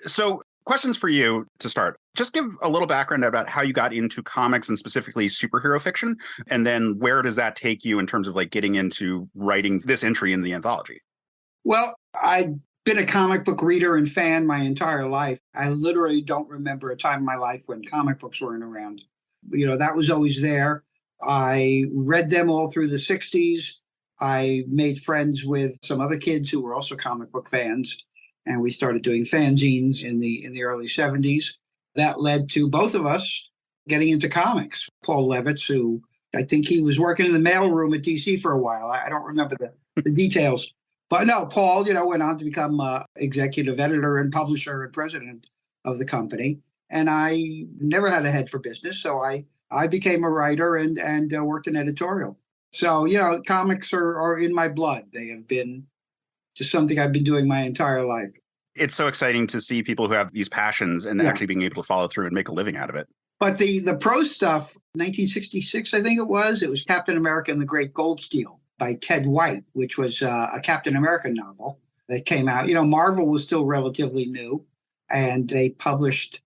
So questions for you to start. Just give a little background about how you got into comics and specifically superhero fiction. And then where does that take you in terms of like getting into writing this entry in the anthology? Well, I've been a comic book reader and fan my entire life. I literally don't remember a time in my life when comic books weren't around. That was always there. I read them all through the 60s. I made friends with some other kids who were also comic book fans, and we started doing fanzines in the early 70s. That led to both of us getting into comics. Paul Levitz, who I think he was working in the mailroom at DC for a while. I don't remember the details. But no, Paul, went on to become executive editor and publisher and president of the company. And I never had a head for business. So I became a writer and worked in editorial. So, comics are in my blood. They have been just something I've been doing my entire life. It's so exciting to see people who have these passions and actually being able to follow through and make a living out of it. But the prose stuff, 1966, I think it was Captain America and the Great Gold Steel by Ted White, which was a Captain America novel that came out. Marvel was still relatively new, and they published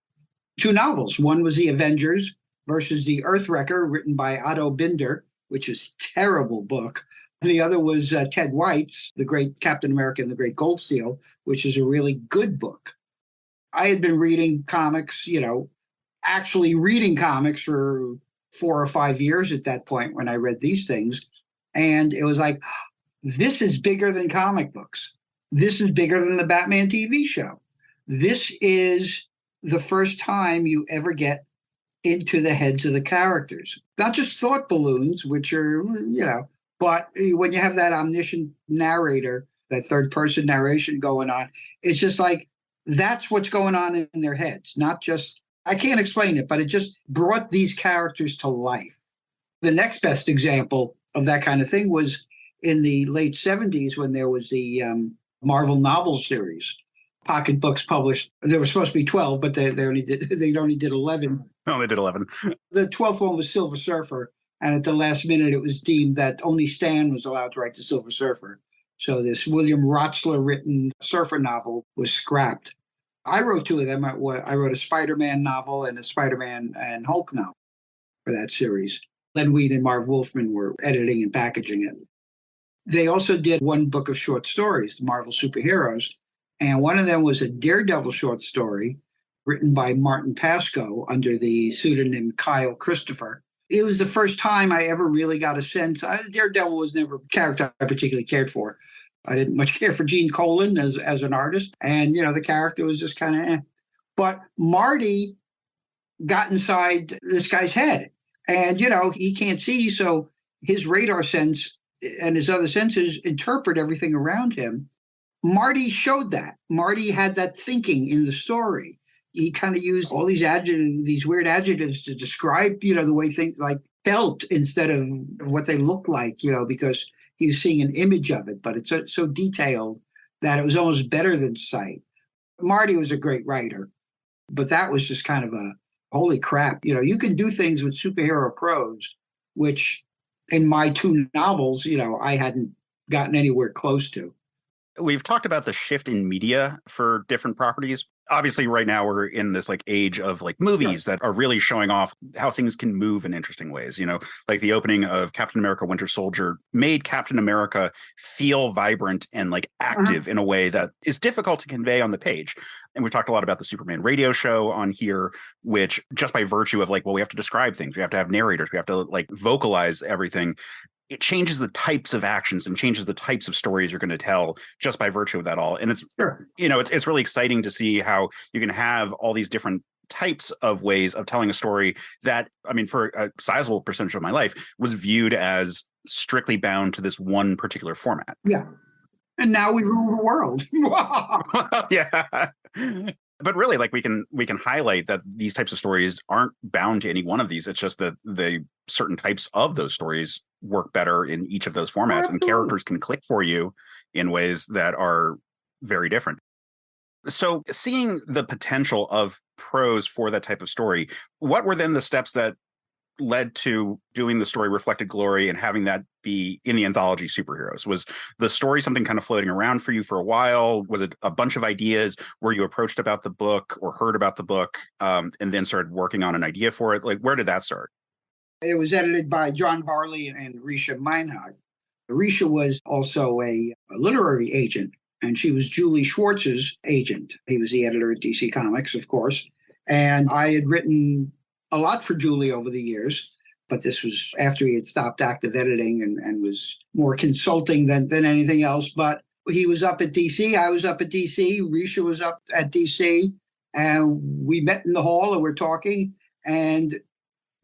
2 novels. One was The Avengers versus the Earthwrecker, written by Otto Binder, which was a terrible book. The other was Ted White's The Great Captain America and the Great Gold Steel, which is a really good book. I had been reading comics, actually reading comics for 4 or 5 years at that point when I read these things. And it was like, this is bigger than comic books. This is bigger than the Batman TV show. This is the first time you ever get into the heads of the characters. Not just thought balloons, which are, but when you have that omniscient narrator, that third person narration going on, it's just like, that's what's going on in their heads. Not just, I can't explain it, but it just brought these characters to life. The next best example of that kind of thing was in the late 70s when there was the Marvel novel series. Pocket books published. There were supposed to be 12, but they only did 11. No, they did 11. The 12th one was Silver Surfer. And at the last minute, it was deemed that only Stan was allowed to write the Silver Surfer. So this William Rotsler written Surfer novel was scrapped. I wrote 2 of them. I wrote a Spider-Man novel and a Spider-Man and Hulk novel for that series. Len Wein and Marv Wolfman were editing and packaging it. They also did 1 book of short stories, the Marvel Superheroes. And one of them was a Daredevil short story written by Martin Pascoe under the pseudonym Kyle Christopher. It was the first time I ever really got a sense. Daredevil was never a character I particularly cared for. I didn't much care for Gene Colan as an artist. And, the character was just kind of eh. But Marty got inside this guy's head. And, he can't see, so his radar sense and his other senses interpret everything around him. Marty showed that. Marty had that thinking in the story. He kind of used all these adjectives, these weird adjectives to describe, the way things like felt instead of what they looked like, because he was seeing an image of it. But it's so detailed that it was almost better than sight. Marty was a great writer, but that was just kind of a holy crap. You can do things with superhero prose, which in my 2 novels, I hadn't gotten anywhere close to. We've talked about the shift in media for different properties. Obviously, right now we're in this like age of like movies that are really showing off how things can move in interesting ways. Like the opening of Captain America Winter Soldier made Captain America feel vibrant and like active in a way that is difficult to convey on the page. And we talked a lot about the Superman radio show on here, which just by virtue of like, well, we have to describe things. We have to have narrators. We have to like vocalize everything. it changes the types of actions and changes the types of stories you're going to tell just by virtue of that all. And it's, Sure. it's really exciting to see how you can have all these different types of ways of telling a story that, I mean, for a sizable percentage of my life was viewed as strictly bound to this one particular format. Yeah. And now we rule the world. Yeah. But really, like we can highlight that these types of stories aren't bound to any one of these. It's just that the certain types of those stories work better in each of those formats, and characters can click for you in ways that are very different. So seeing the potential of prose for that type of story, what were then the steps that led to doing the story Reflected Glory and having that be in the anthology Superheroes? Was the story something kind of floating around for you for a while? Was it a bunch of ideas? Were you approached about the book or heard about the book and then started working on an idea for it? Like, where did that start? It was edited by John Varley and Risha Meinhard. Risha was also a literary agent, and she was Julie Schwartz's agent. He was the editor at DC Comics, of course. And I had written a lot for Julie over the years, but this was after he had stopped active editing and was more consulting than anything else. But he was up at DC. I was up at DC. Risha was up at DC. And we met in the hall and we're talking. And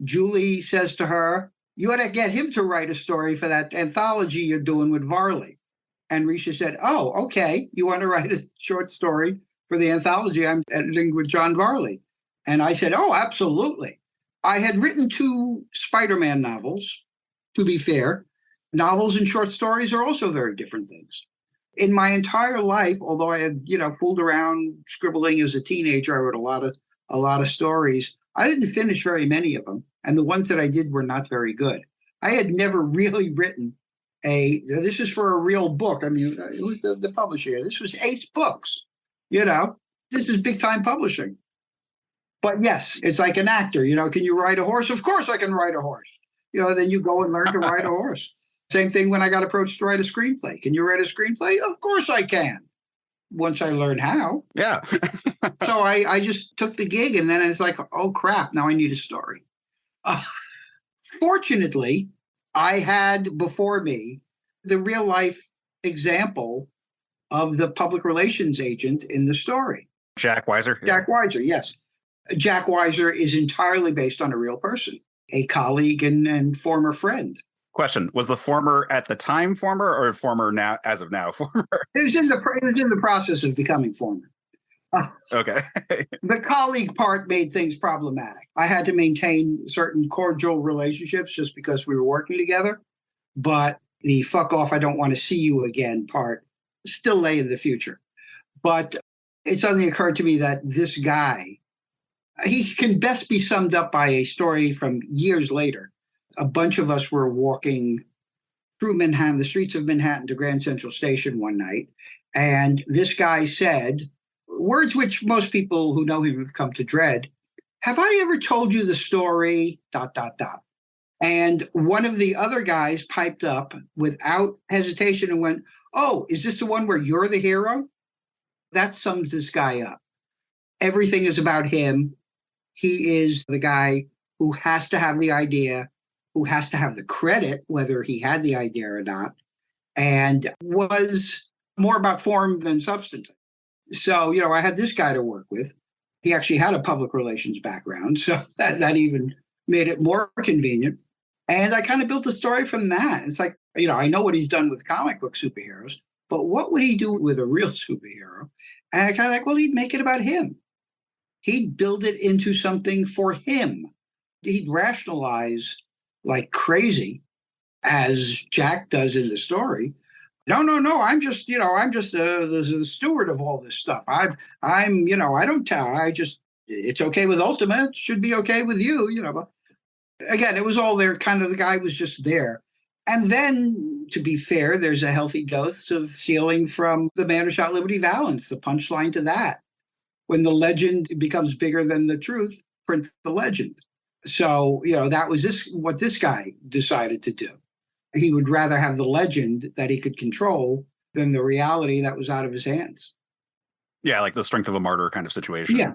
Julie says to her, "You ought to get him to write a story for that anthology you're doing with Varley." And Risha said, "Oh, okay. You want to write a short story for the anthology I'm editing with John Varley?" And I said, "Oh, absolutely." I had written 2 Spider-Man novels, to be fair. Novels and short stories are also very different things. In my entire life, although I had, fooled around scribbling as a teenager, I wrote a lot of stories. I didn't finish very many of them. And the ones that I did were not very good. I had never really written this is for a real book. I mean, it was the publisher. This was Ace Books. This is big time publishing. But yes, it's like an actor. Can you ride a horse? Of course I can ride a horse. Then you go and learn to ride a horse. Same thing when I got approached to write a screenplay. Can you write a screenplay? Of course I can. Once I learned how. Yeah. So I just took the gig, and then it's like, oh crap, now I need a story. Fortunately, I had before me the real life example of the public relations agent in the story. Jack Weiser? Jack Weiser, yes. Jack Weiser is entirely based on a real person, a colleague and former friend. Question: was the former at the time former, or former now as of now former? It was in the process of becoming former. Okay. The colleague part made things problematic. I had to maintain certain cordial relationships just because we were working together. But the fuck off, I don't want to see you again part still lay in the future. But it suddenly occurred to me that this guy, he can best be summed up by a story from years later. A bunch of us were walking through Manhattan, the streets of Manhattan, to Grand Central Station one night. And this guy said words which most people who know him have come to dread. "Have I ever told you the story, ... And one of the other guys piped up without hesitation and went, "Oh, is this the one where you're the hero?" That sums this guy up. Everything is about him. He is the guy who has to have the idea, who has to have the credit, whether he had the idea or not, and was more about form than substance. So, I had this guy to work with. He actually had a public relations background, so that even made it more convenient. And I kind of built a story from that. It's like, I know what he's done with comic book superheroes, but what would he do with a real superhero? And I kind of like, well, he'd make it about him. He'd build it into something for him. He'd rationalize like crazy, as Jack does in the story. No, I'm just the steward of all this stuff. I don't tell. It's okay with Ultima. It should be okay with you, But again, it was all there. Kind of the guy was just there. And then, to be fair, there's a healthy dose of stealing from The Man Who Shot Liberty Valance, the punchline to that. When the legend becomes bigger than the truth, print the legend. So, that was what this guy decided to do. He would rather have the legend that he could control than the reality that was out of his hands. Yeah, like the strength of a martyr kind of situation. Yeah.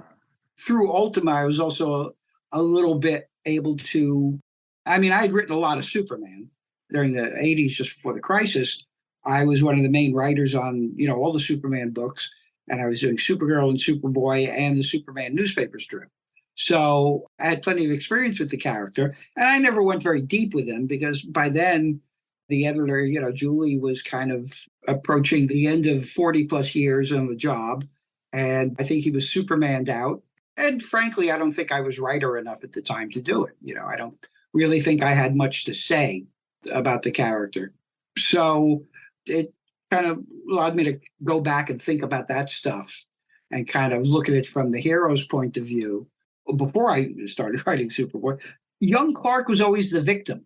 Through Ultima, I was also a little bit able to, I'd written a lot of Superman, during the 80s, just before the crisis, I was one of the main writers on, all the Superman books. And I was doing Supergirl and Superboy and the Superman newspaper strip. So I had plenty of experience with the character. And I never went very deep with him because by then, the editor, Julie was kind of approaching the end of 40 plus years on the job. And I think he was Supermaned out. And frankly, I don't think I was writer enough at the time to do it. I don't really think I had much to say about the character. So it kind of allowed me to go back and think about that stuff and kind of look at it from the hero's point of view. Before I started writing Superboy, young Clark was always the victim.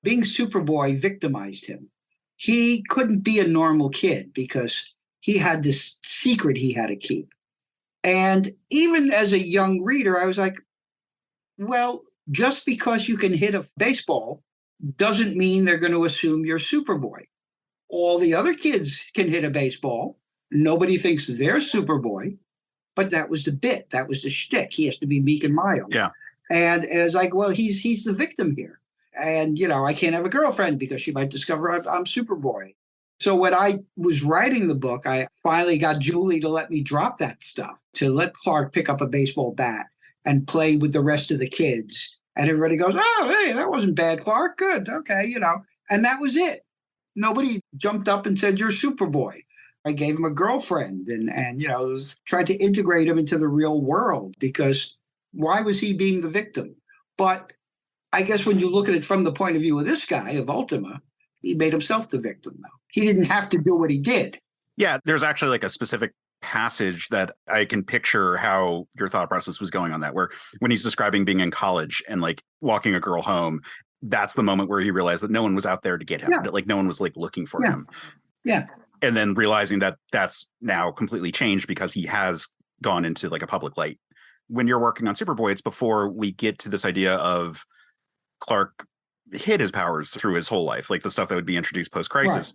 Being Superboy victimized him. He couldn't be a normal kid because he had this secret he had to keep. And even as a young reader, I was like, well, just because you can hit a baseball doesn't mean they're going to assume you're Superboy. All the other kids can hit a baseball. Nobody thinks they're Superboy. But that was the bit. That was the shtick. He has to be meek and mild. Yeah. And it was like, well, he's the victim here. And, I can't have a girlfriend because she might discover I'm Superboy. So when I was writing the book, I finally got Julie to let me drop that stuff, to let Clark pick up a baseball bat and play with the rest of the kids. And everybody goes, oh, hey, that wasn't bad, Clark. Good. Okay, And that was it. Nobody jumped up and said, you're Superboy. I gave him a girlfriend and tried to integrate him into the real world because why was he being the victim? But I guess when you look at it from the point of view of this guy, of Ultima, he made himself the victim, though. He didn't have to do what he did. Yeah, there's actually like a specific passage that I can picture how your thought process was going on that, where when he's describing being in college and like walking a girl home, that's the moment where he realized that no one was out there to get him. Yeah. Like no one was like looking for him. Yeah. And then realizing that that's now completely changed because he has gone into like a public light. When you're working on Superboy, it's before we get to this idea of Clark hid his powers through his whole life, like the stuff that would be introduced post-crisis,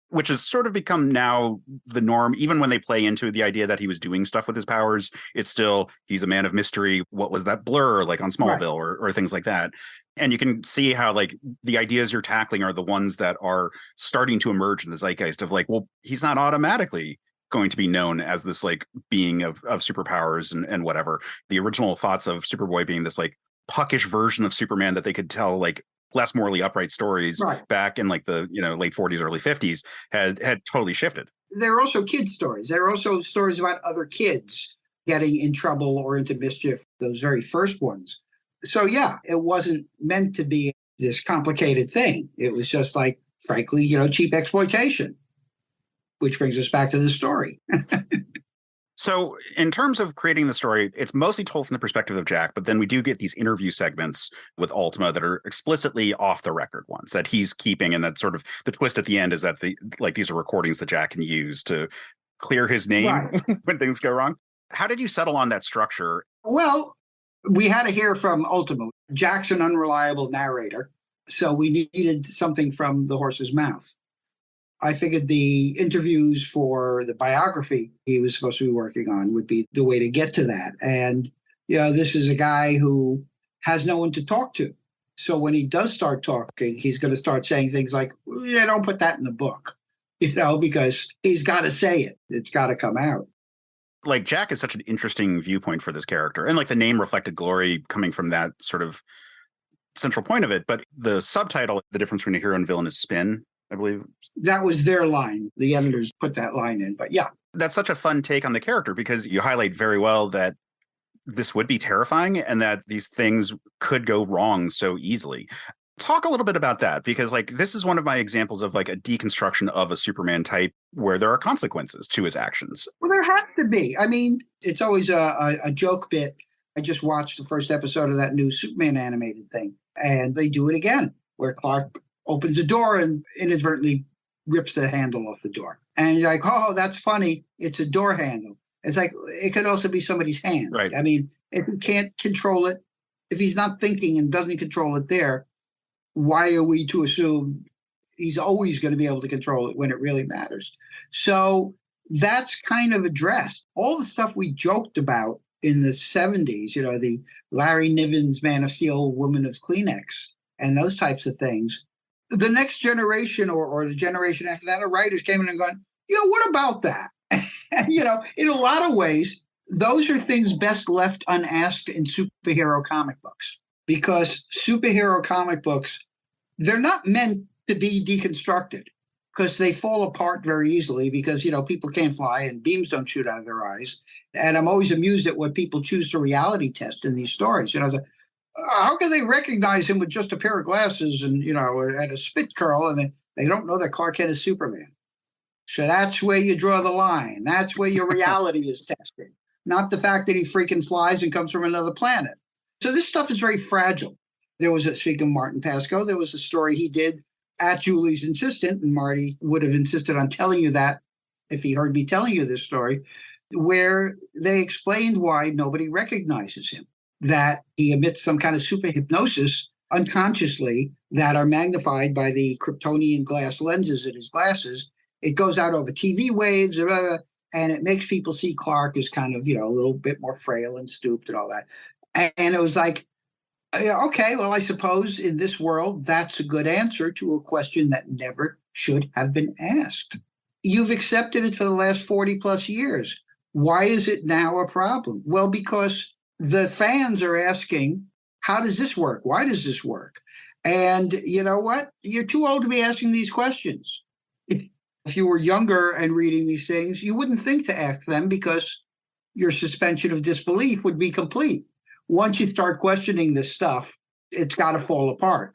which has sort of become now the norm. Even when they play into the idea that he was doing stuff with his powers, it's still, he's a man of mystery. What was that blur like on Smallville or things like that? And you can see how like the ideas you're tackling are the ones that are starting to emerge in the zeitgeist of like, well, he's not automatically going to be known as this like being of superpowers and whatever. The original thoughts of Superboy being this like puckish version of Superman that they could tell like less morally upright stories back in like the late 40s, early 50s had totally shifted. There are also kids' stories. There are also stories about other kids getting in trouble or into mischief, those very first ones. So yeah, it wasn't meant to be this complicated thing. It was just like, frankly, cheap exploitation, which brings us back to the story. So in terms of creating the story, it's mostly told from the perspective of Jack, but then we do get these interview segments with Ultima that are explicitly off the record ones that he's keeping. And that sort of the twist at the end is that these are recordings that Jack can use to clear his name when things go wrong. How did you settle on that structure? Well, we had to hear from Ultima. Jack's an unreliable narrator, so we needed something from the horse's mouth. I figured the interviews for the biography he was supposed to be working on would be the way to get to that. And, this is a guy who has no one to talk to. So when he does start talking, he's going to start saying things like, yeah, don't put that in the book, because he's got to say it. It's got to come out. Like Jack is such an interesting viewpoint for this character. And like the name Reflected Glory coming from that sort of central point of it. But the subtitle, the difference between a hero and villain is spin, I believe. That was their line. The editors put that line in, but yeah. That's such a fun take on the character because you highlight very well that this would be terrifying and that these things could go wrong so easily. Talk a little bit about that because like this is one of my examples of like a deconstruction of a Superman type where there are consequences to his actions. Well, there has to be. I mean, it's always a joke bit. I just watched the first episode of that new Superman animated thing and they do it again where Clark opens a door and inadvertently rips the handle off the door. And you're like, oh, that's funny. It's a door handle. It's like, it could also be somebody's hand. Right. I mean, if he can't control it, if he's not thinking and doesn't control it there, why are we to assume he's always going to be able to control it when it really matters? So that's kind of addressed. All the stuff we joked about in the 70s, the Larry Niven's Man of Steel, Woman of Kleenex, and those types of things, The next generation or the generation after that, of writers came in and gone, what about that? In a lot of ways, those are things best left unasked in superhero comic books, because superhero comic books, they're not meant to be deconstructed, because they fall apart very easily because, people can't fly and beams don't shoot out of their eyes. And I'm always amused at what people choose to reality test in these stories. How can they recognize him with just a pair of glasses and, and a spit curl, and they don't know that Clark Kent is Superman? So that's where you draw the line. That's where your reality is tested, not the fact that he freaking flies and comes from another planet. So this stuff is very fragile. There was, speaking of Martin Pascoe, there was a story he did at Julie's insistence, and Marty would have insisted on telling you that if he heard me telling you this story, where they explained why nobody recognizes him, that he emits some kind of super hypnosis unconsciously that are magnified by the Kryptonian glass lenses in his glasses. It goes out over TV waves, and it makes people see Clark as kind of, a little bit more frail and stooped and all that. And it was like, okay, well, I suppose in this world, that's a good answer to a question that never should have been asked. You've accepted it for the last 40 plus years. Why is it now a problem? Well, because the fans are asking, how does this work? Why does this work? And you know what? You're too old to be asking these questions. If you were younger and reading these things, you wouldn't think to ask them because your suspension of disbelief would be complete. Once you start questioning this stuff, it's got to fall apart.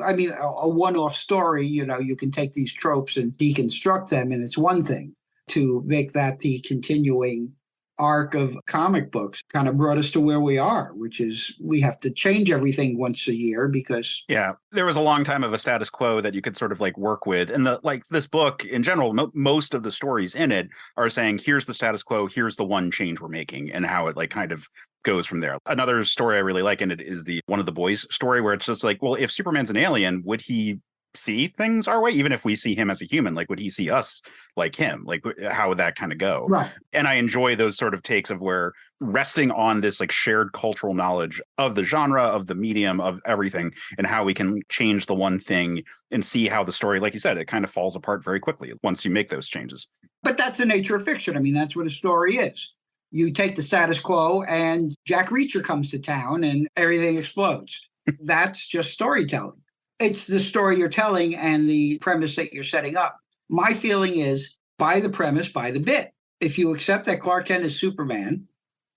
I mean, a one-off story, you can take these tropes and deconstruct them, and it's one thing. To make that the continuing arc of comic books kind of brought us to where we are, which is we have to change everything once a year because... Yeah, there was a long time of a status quo that you could sort of work with. And this book in general, most of the stories in it are saying, here's the status quo, here's the one change we're making, and how it kind of goes from there. Another story I really like in it is the One of the Boys story, where it's just well, if Superman's an alien, would he see things our way? Even if we see him as a human, would he see us like him? How would that kind of go? Right. And I enjoy those sort of takes of where resting on this shared cultural knowledge of the genre, of the medium, of everything, and how we can change the one thing and see how the story, like you said, it kind of falls apart very quickly once you make those changes. But that's the nature of fiction. I mean, that's what a story is. You take the status quo and Jack Reacher comes to town and everything explodes. That's just storytelling. It's the story you're telling and the premise that you're setting up. My feeling is buy the premise, buy the bit. If you accept that Clark Kent is Superman,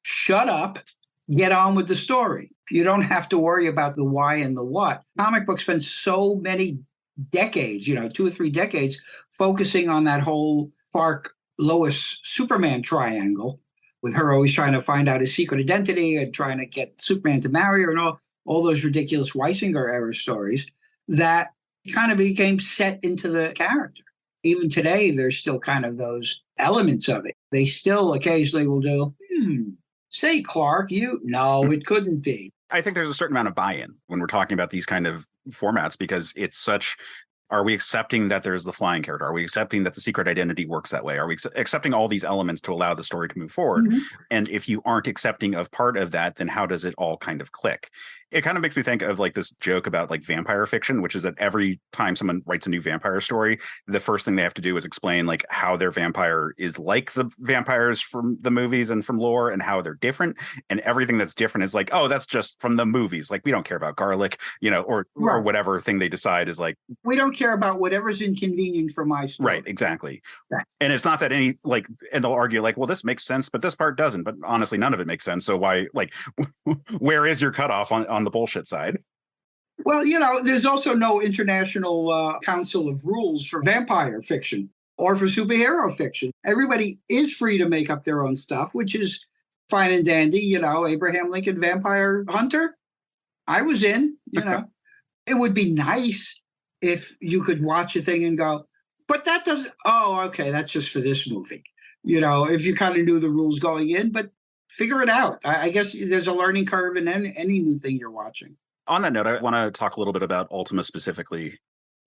shut up, get on with the story. You don't have to worry about the why and the what. Comic books spend so many decades, 2 or 3 decades, focusing on that whole Clark, Lois, Superman triangle, with her always trying to find out his secret identity and trying to get Superman to marry her and all those ridiculous Weisinger-era stories that kind of became set into the character. Even today, there's still kind of those elements of it. They still occasionally will do, say, Clark, no, it couldn't be. I think there's a certain amount of buy-in when we're talking about these kind of formats, because it's such... Are we accepting that there's the flying character? Are we accepting that the secret identity works that way? Are we accepting all these elements to allow the story to move forward? Mm-hmm. And if you aren't accepting of part of that, then how does it all kind of click? It kind of makes me think of this joke about vampire fiction, which is that every time someone writes a new vampire story, the first thing they have to do is explain how their vampire is like the vampires from the movies and from lore, and how they're different. And everything that's different is oh, that's just from the movies. We don't care about garlic, or whatever thing they decide is we don't care about whatever's inconvenient for my story. Right, exactly. Right. And it's not that any and they'll argue well, this makes sense, but this part doesn't. But honestly, none of it makes sense. So why where is your cutoff on the bullshit side? Well, there's also no international council of rules for vampire fiction or for superhero fiction. Everybody is free to make up their own stuff, which is fine and dandy. Abraham Lincoln Vampire Hunter, I was in. It would be nice if you could watch a thing and go, but that doesn't, okay, that's just for this movie. If you kind of knew the rules going in, but figure it out. I guess there's a learning curve in any new thing you're watching. On that note, I want to talk a little bit about Ultima specifically.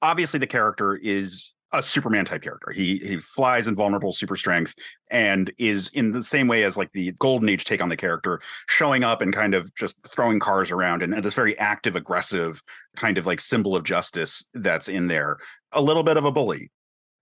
Obviously, the character is a Superman type character. He flies invulnerable, super strength, and is in the same way as like the Golden Age take on the character, showing up and kind of just throwing cars around and this very active, aggressive kind of like symbol of justice that's in there. A little bit of a bully.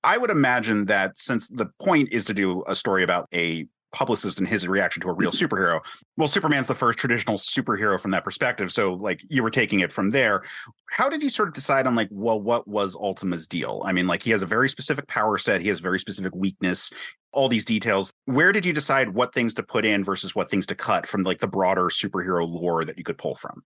I would imagine that since the point is to do a story about a publicist and his reaction to a real superhero, well, Superman's the first traditional superhero from that perspective. So like you were taking it from there. How did you sort of decide on like, well, what was Ultima's deal? I mean, like he has a very specific power set. He has very specific weakness, all these details. Where did you decide what things to put in versus what things to cut from like the broader superhero lore that you could pull from?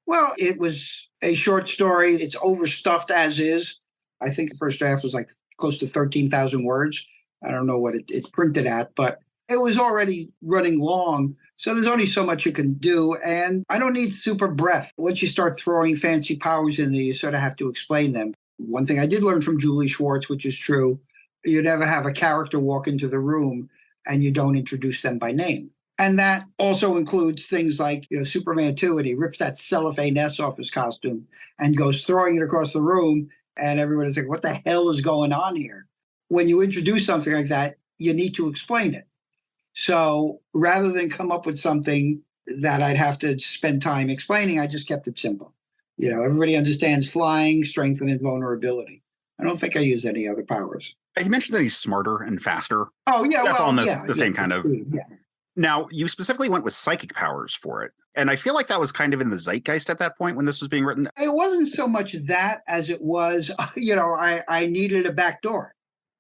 Well, it was a short story. It's overstuffed as is. I think the first draft was like close to 13,000 words. I don't know what it printed at, but it was already running long. So there's only so much you can do. And I don't need super breadth. Once you start throwing fancy powers in there, you sort of have to explain them. One thing I did learn from Julie Schwartz, which is true, you never have a character walk into the room and you don't introduce them by name. And that also includes things like, Superman 2, and he rips that cellophane S off his costume and goes throwing it across the room. And everybody's like, what the hell is going on here? When you introduce something like that, you need to explain it. So rather than come up with something that I'd have to spend time explaining, I just kept it simple. Everybody understands flying, strength, and invulnerability. I don't think I use any other powers. You mentioned that he's smarter and faster. Oh, yeah. That's on the same kind of... Yeah. Now, you specifically went with psychic powers for it. And I feel like that was kind of in the zeitgeist at that point when this was being written. It wasn't so much that as it was, I needed a back door.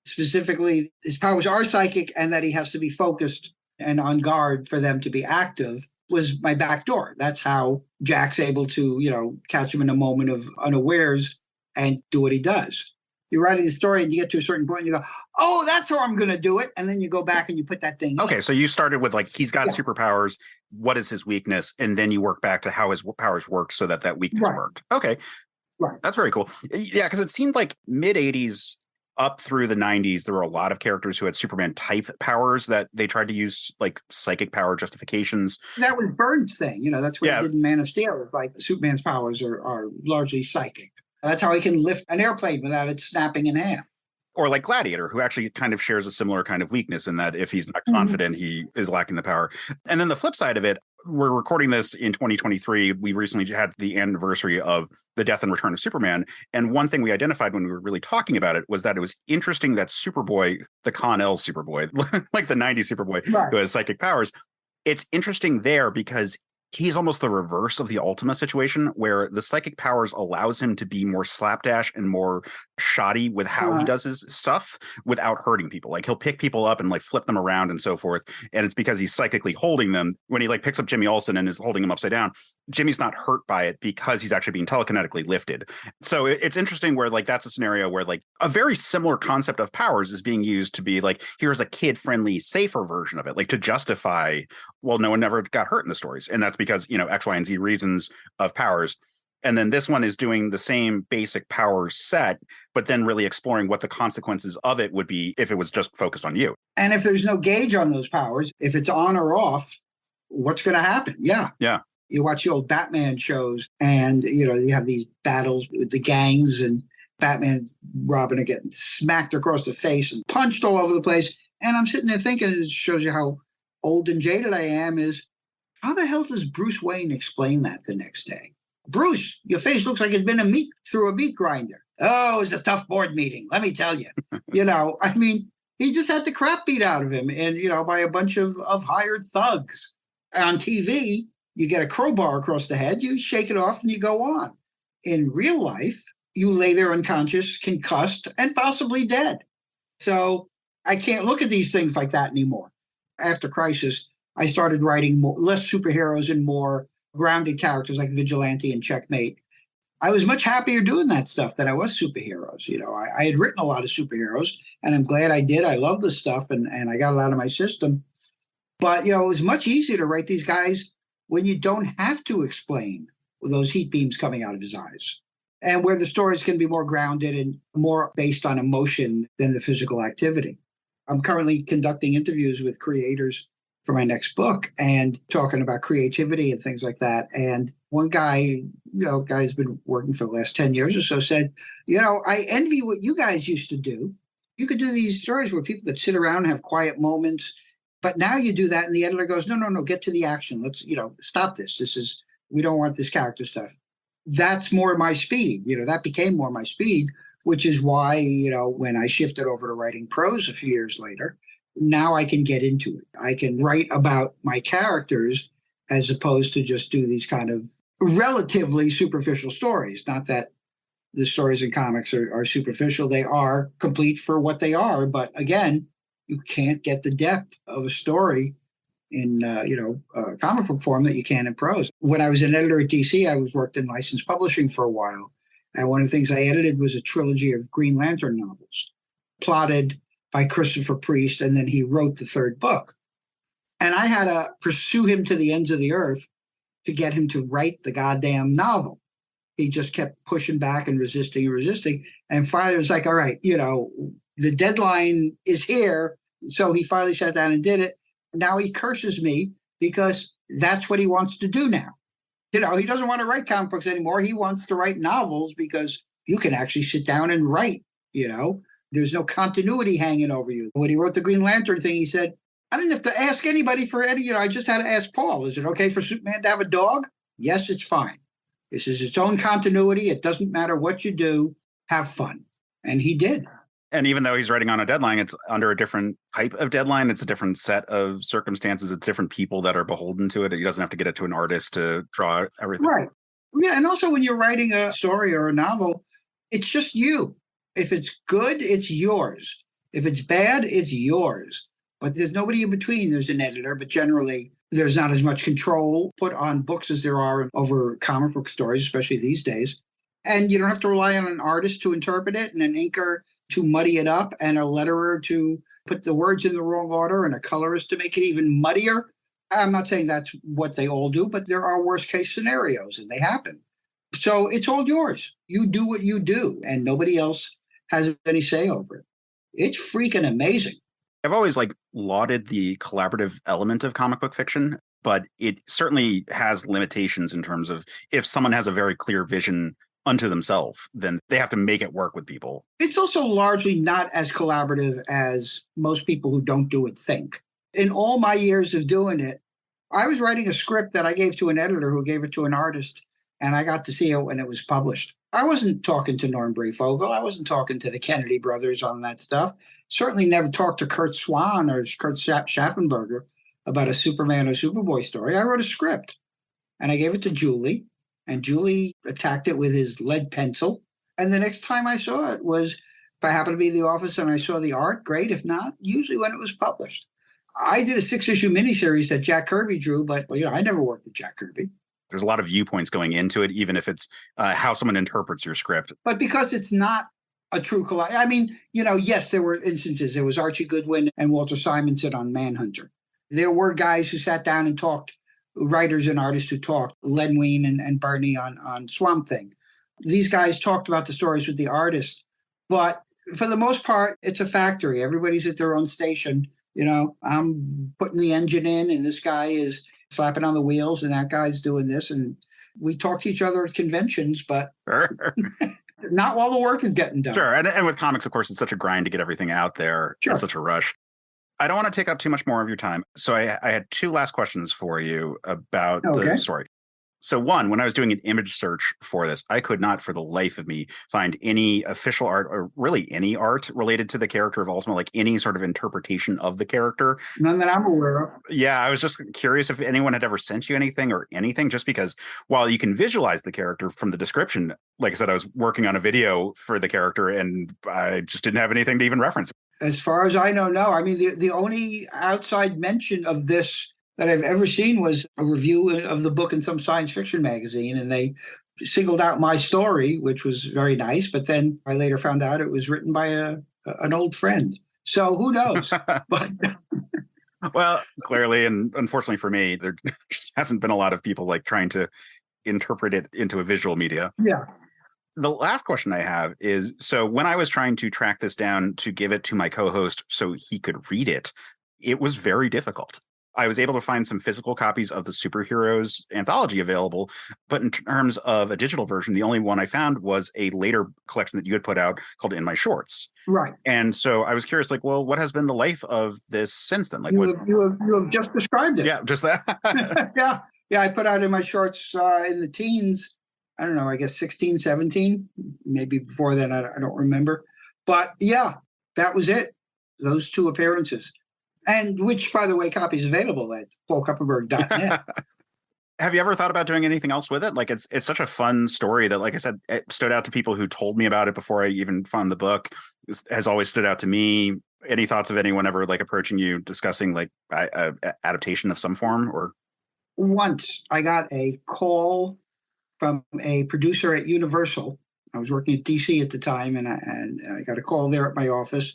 Specifically, his powers are psychic and that he has to be focused and on guard for them to be active was my back door. That's how Jack's able to, catch him in a moment of unawares and do what he does. You're writing the story and you get to a certain point and you go, oh, that's how I'm going to do it. And then you go back and you put that thing Okay, in. so you started with like, he's got superpowers. What is his weakness? And then you work back to how his powers worked so that weakness worked. Okay. Right. That's very cool. Yeah, because it seemed like mid-'80s up through the 90s, there were a lot of characters who had Superman type powers that they tried to use like psychic power justifications. That was Byrne's thing. That's what he did in Man of Steel. Like Superman's powers are largely psychic. That's how he can lift an airplane without it snapping in half. Or like Gladiator, who actually kind of shares a similar kind of weakness in that if he's not confident, he is lacking the power. And then the flip side of it, we're recording this in 2023. We recently had the anniversary of the death and return of Superman. And one thing we identified when we were really talking about it was that it was interesting that Superboy, the Con-El Superboy, like the 90s Superboy, who has psychic powers, it's interesting there because he's almost the reverse of the Ultima situation, where the psychic powers allows him to be more slapdash and more shoddy with how he does his stuff without hurting people. Like he'll pick people up and like flip them around and so forth. And it's because he's psychically holding them. When he like picks up Jimmy Olsen and is holding him upside down, Jimmy's not hurt by it because he's actually being telekinetically lifted. So it's interesting where like that's a scenario where like a very similar concept of powers is being used to be like, here's a kid-friendly, safer version of it, like to justify, well, no one never got hurt in the stories. And that's because, X, Y, and Z reasons of powers. And then this one is doing the same basic power set, but then really exploring what the consequences of it would be if it was just focused on you. And if there's no gauge on those powers, if it's on or off, what's going to happen? Yeah. You watch the old Batman shows and, you have these battles with the gangs and Batman and Robin are getting smacked across the face and punched all over the place. And I'm sitting there thinking, it shows you how old and jaded I am, is how the hell does Bruce Wayne explain that the next day? Bruce, your face looks like it's been through a meat grinder. Oh, it was a tough board meeting, let me tell you. He just had the crap beat out of him and, by a bunch of hired thugs. On TV, you get a crowbar across the head, you shake it off and you go on. In real life, you lay there unconscious, concussed, and possibly dead. So I can't look at these things like that anymore. After Crisis, I started writing less superheroes and more grounded characters like Vigilante and Checkmate. I was much happier doing that stuff than I was superheroes. I had written a lot of superheroes, and I'm glad I did. I love this stuff, and I got it out of my system. But, it was much easier to write these guys when you don't have to explain those heat beams coming out of his eyes, and where the stories can be more grounded and more based on emotion than the physical activity. I'm currently conducting interviews with creators for my next book and talking about creativity and things like that. And One guy, guy's been working for the last 10 years or so, said, I envy what you guys used to do. You could do these stories where people could sit around and have quiet moments. But now you do that, and the editor goes, no, get to the action. Let's, stop this. We don't want this character stuff. That's more my speed. That became more my speed, which is why, when I shifted over to writing prose a few years later, now I can get into it. I can write about my characters as opposed to just do these kind of relatively superficial stories. Not that the stories in comics are superficial. They are complete for what they are. But again, you can't get the depth of a story in comic book form that you can in prose. When I was an editor at DC, I worked in licensed publishing for a while. And one of the things I edited was a trilogy of Green Lantern novels, plotted by Christopher Priest, and then he wrote the third book. And I had to pursue him to the ends of the earth to get him to write the goddamn novel. He just kept pushing back and resisting and resisting. And finally it was like, all right, the deadline is here. So he finally sat down and did it. Now he curses me because that's what he wants to do now. He doesn't want to write comic books anymore. He wants to write novels because you can actually sit down and write, There's no continuity hanging over you. When he wrote the Green Lantern thing, he said, I didn't have to ask anybody for any, I just had to ask Paul, is it okay for Superman to have a dog? Yes, it's fine. This is its own continuity. It doesn't matter what you do. Have fun. And he did. And even though he's writing on a deadline, it's under a different type of deadline. It's a different set of circumstances. It's different people that are beholden to it. He doesn't have to get it to an artist to draw everything. Right. Yeah. And also when you're writing a story or a novel, it's just you. If it's good, it's yours. If it's bad, it's yours. But there's nobody in between. There's an editor, but generally there's not as much control put on books as there are over comic book stories, especially these days. And you don't have to rely on an artist to interpret it and an inker to muddy it up and a letterer to put the words in the wrong order and a colorist to make it even muddier. I'm not saying that's what they all do, but there are worst case scenarios and they happen. So it's all yours. You do what you do and nobody else has any say over it. It's freaking amazing. I've always lauded the collaborative element of comic book fiction, but it certainly has limitations in terms of if someone has a very clear vision unto themselves, then they have to make it work with people. It's also largely not as collaborative as most people who don't do it think. In all my years of doing it, I was writing a script that I gave to an editor who gave it to an artist, and I got to see it when it was published. I wasn't talking to Norm Breyfogle. I wasn't talking to the Kennedy brothers on that stuff. Certainly never talked to Kurt Swan or Kurt Schaffenberger about a Superman or Superboy story. I wrote a script, and I gave it to Julie, and Julie attacked it with his lead pencil. And the next time I saw it was, if I happened to be in the office and I saw the art, great. If not, usually when it was published. I did a 6-issue miniseries that Jack Kirby drew, but I never worked with Jack Kirby. There's a lot of viewpoints going into it, even if it's how someone interprets your script. But because it's not a true collage, I mean, yes, there were instances. There was Archie Goodwin and Walter Simonson on Manhunter. There were guys who sat down and talked, writers and artists who talked, Len Wein and Bernie on Swamp Thing. These guys talked about the stories with the artist. But for the most part, it's a factory. Everybody's at their own station. I'm putting the engine in and this guy is slapping on the wheels and that guy's doing this. And we talk to each other at conventions, but not while the work is getting done. Sure. And with comics, of course, it's such a grind to get everything out there. Sure. It's such a rush. I don't want to take up too much more of your time. So I had 2 last questions for you about the story. So one, when I was doing an image search for this, I could not for the life of me find any official art or really any art related to the character of Ultima, like any sort of interpretation of the character. None that I'm aware of. Yeah, I was just curious if anyone had ever sent you anything or anything, just because while you can visualize the character from the description, like I said, I was working on a video for the character and I just didn't have anything to even reference. As far as I know, no. I mean, the only outside mention of this that I've ever seen was a review of the book in some science fiction magazine, and they singled out my story, which was very nice. But then I later found out it was written by an old friend. So who knows? But well, clearly, and unfortunately for me, there just hasn't been a lot of people trying to interpret it into a visual media. Yeah. The last question I have is, so when I was trying to track this down to give it to my co-host so he could read it, it was very difficult. I was able to find some physical copies of the Superheroes anthology available, but in terms of a digital version, the only one I found was a later collection that you had put out called In My Shorts. Right. And so I was curious, like, well, what has been the life of this since then? Like, You have just described it. Yeah, just that. Yeah. I put out In My Shorts in the teens. I don't know, I guess 16, 17, maybe before then. I don't remember. But yeah, that was it. Those 2 appearances. And which, by the way, copy is available at paulkupperberg.net. Have you ever thought about doing anything else with it? Like, it's such a fun story that, like I said, it stood out to people who told me about it before I even found the book. It has always stood out to me. Any thoughts of anyone ever like approaching you discussing like a adaptation of some form? Or Once I got a call from a producer at Universal. I was working at DC at the time, and I got a call there at my office.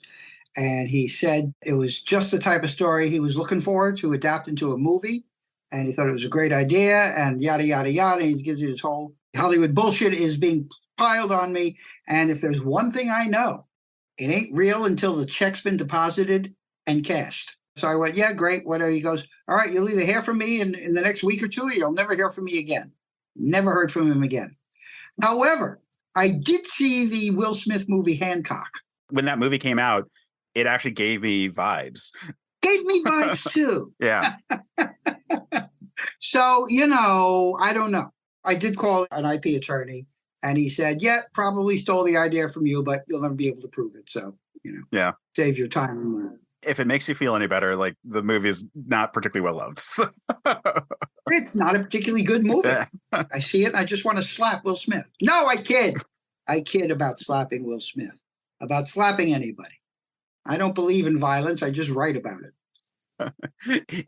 And he said it was just the type of story he was looking for to adapt into a movie. And he thought it was a great idea, and yada, yada, yada. He gives you this whole Hollywood bullshit is being piled on me. And if there's one thing I know, it ain't real until the check's been deposited and cashed. So I went, yeah, great, whatever. He goes, all right, you'll either hear from me in the next week or 2, or you'll never hear from me again. Never heard from him again. However, I did see the Will Smith movie Hancock. When that movie came out, it actually gave me vibes. Gave me vibes too. Yeah. So, I don't know. I did call an IP attorney, and he said, yeah, probably stole the idea from you, but you'll never be able to prove it. So, yeah, save your time. If it makes you feel any better, like, the movie is not particularly well loved. It's not a particularly good movie. I see it, and I just want to slap Will Smith. No, I kid. I kid about slapping Will Smith, about slapping anybody. I don't believe in violence. I just write about it.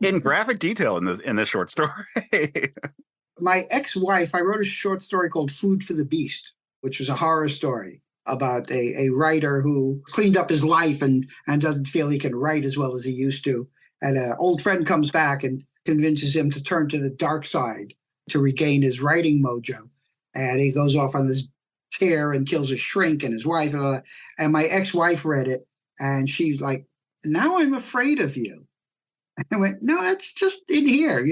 In graphic detail in this short story. My ex-wife, I wrote a short story called Food for the Beast, which was a horror story about a writer who cleaned up his life and doesn't feel he can write as well as he used to. And an old friend comes back and convinces him to turn to the dark side to regain his writing mojo. And he goes off on this tear and kills a shrink and his wife and all that. And my ex-wife read it, and she's like, now I'm afraid of you. And I went, no, that's just in here.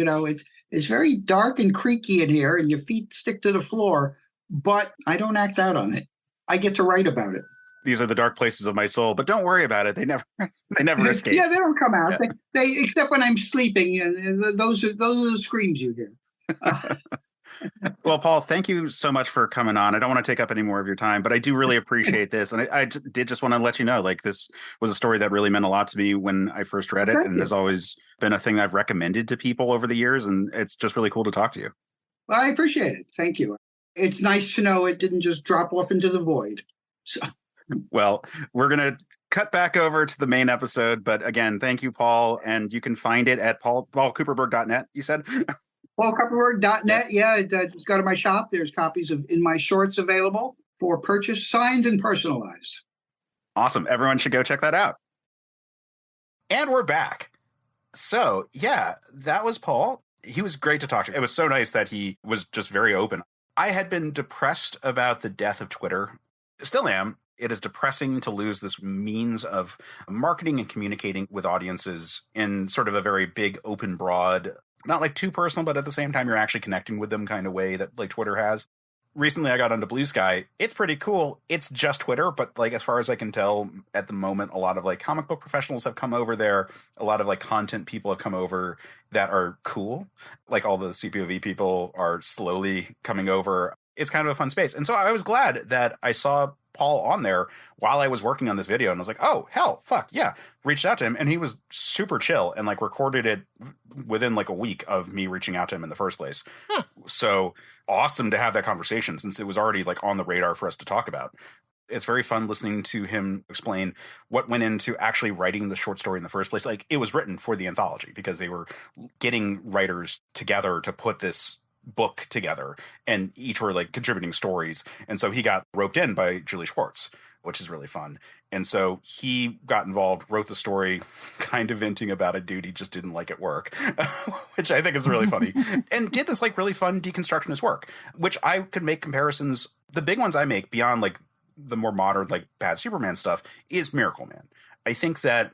It's very dark and creaky in here, and your feet stick to the floor, but I don't act out on it. I get to write about it. These are the dark places of my soul, but don't worry about it. They never escape. Yeah, they don't come out. Yeah. They except when I'm sleeping, and those are the screams you hear. Well, Paul, thank you so much for coming on. I don't want to take up any more of your time, but I do really appreciate this. And I did just want to let you know, like, this was a story that really meant a lot to me when I first read it. And has always been a thing that I've recommended to people over the years. And it's just really cool to talk to you. Well, I appreciate it. Thank you. It's nice to know it didn't just drop off into the void. So. Well, we're going to cut back over to the main episode. But again, thank you, Paul. And you can find it at paulkupperberg.net, you said? paulkupperberg.net. Yeah, just go to my shop. There's copies of In My Shorts available for purchase, signed and personalized. Awesome. Everyone should go check that out. And we're back. So, yeah, that was Paul. He was great to talk to. It was so nice that he was just very open. I had been depressed about the death of Twitter. Still am. It is depressing to lose this means of marketing and communicating with audiences in sort of a very big, open, broad, not like too personal, but at the same time, you're actually connecting with them kind of way that like Twitter has. Recently, I got onto Blue Sky. It's pretty cool. It's just Twitter, but like as far as I can tell, at the moment, a lot of like comic book professionals have come over there. A lot of like content people have come over that are cool. Like all the CPOV people are slowly coming over. It's kind of a fun space. And so I was glad that I saw Paul on there while I was working on this video. And I was like, oh, hell, fuck, yeah. Reached out to him. And he was super chill and like recorded it within like a week of me reaching out to him in the first place. So awesome to have that conversation since it was already like on the radar for us to talk about. It's very fun listening to him explain what went into actually writing the short story in the first place. Like it was written for the anthology because they were getting writers together to put this book together and each were like contributing stories. And so he got roped in by Julie Schwartz, which is really fun. And so he got involved, wrote the story, kind of venting about a dude he just didn't like at work, which I think is really funny, and did this like really fun deconstructionist work, which I could make comparisons. The big ones I make beyond like the more modern, like bad Superman stuff is Miracle Man. I think that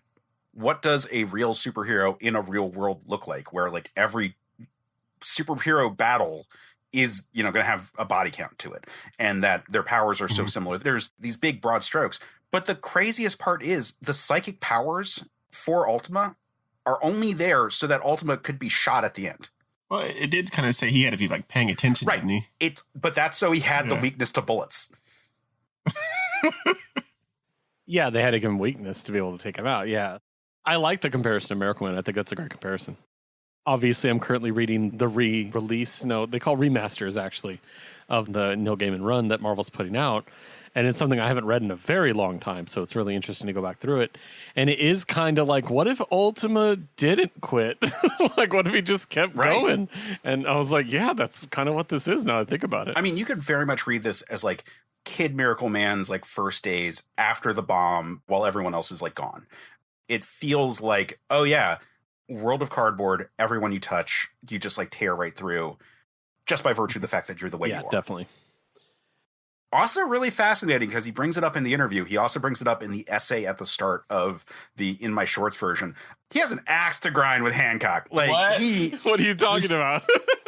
what does a real superhero in a real world look like, where like every superhero battle is, you know, going to have a body count to it, and that their powers are so similar. There's these big broad strokes, but the craziest part is the psychic powers for Ultima are only there so that Ultima could be shot at the end. Well, it did kind of say he had to be like paying attention, Right. didn't he? But that's so he had the weakness to bullets. Yeah, they had to give him weakness to be able to take him out. Yeah. I like the comparison to Miracle Man. I think that's a great comparison. Obviously, I'm currently reading the re-release. No, they call remasters, actually, of the Neil Gaiman run that Marvel's putting out. And it's something I haven't read in a very long time, so it's really interesting to go back through it. And it is kind of like, what if Ultima didn't quit? Like, what if he just kept going? And I was like, yeah, that's kind of what this is now I think about it. I mean, you could very much read this as like Kid Miracle Man's like first days after the bomb while everyone else is like gone. It feels like, oh yeah, World of Cardboard, everyone you touch, you just like tear right through just by virtue of the fact that you're the way you are. Yeah, definitely. Also really fascinating because he brings it up in the interview. He also brings it up in the essay at the start of the In My Shorts version. He has an axe to grind with Hancock. Like What? What are you talking about?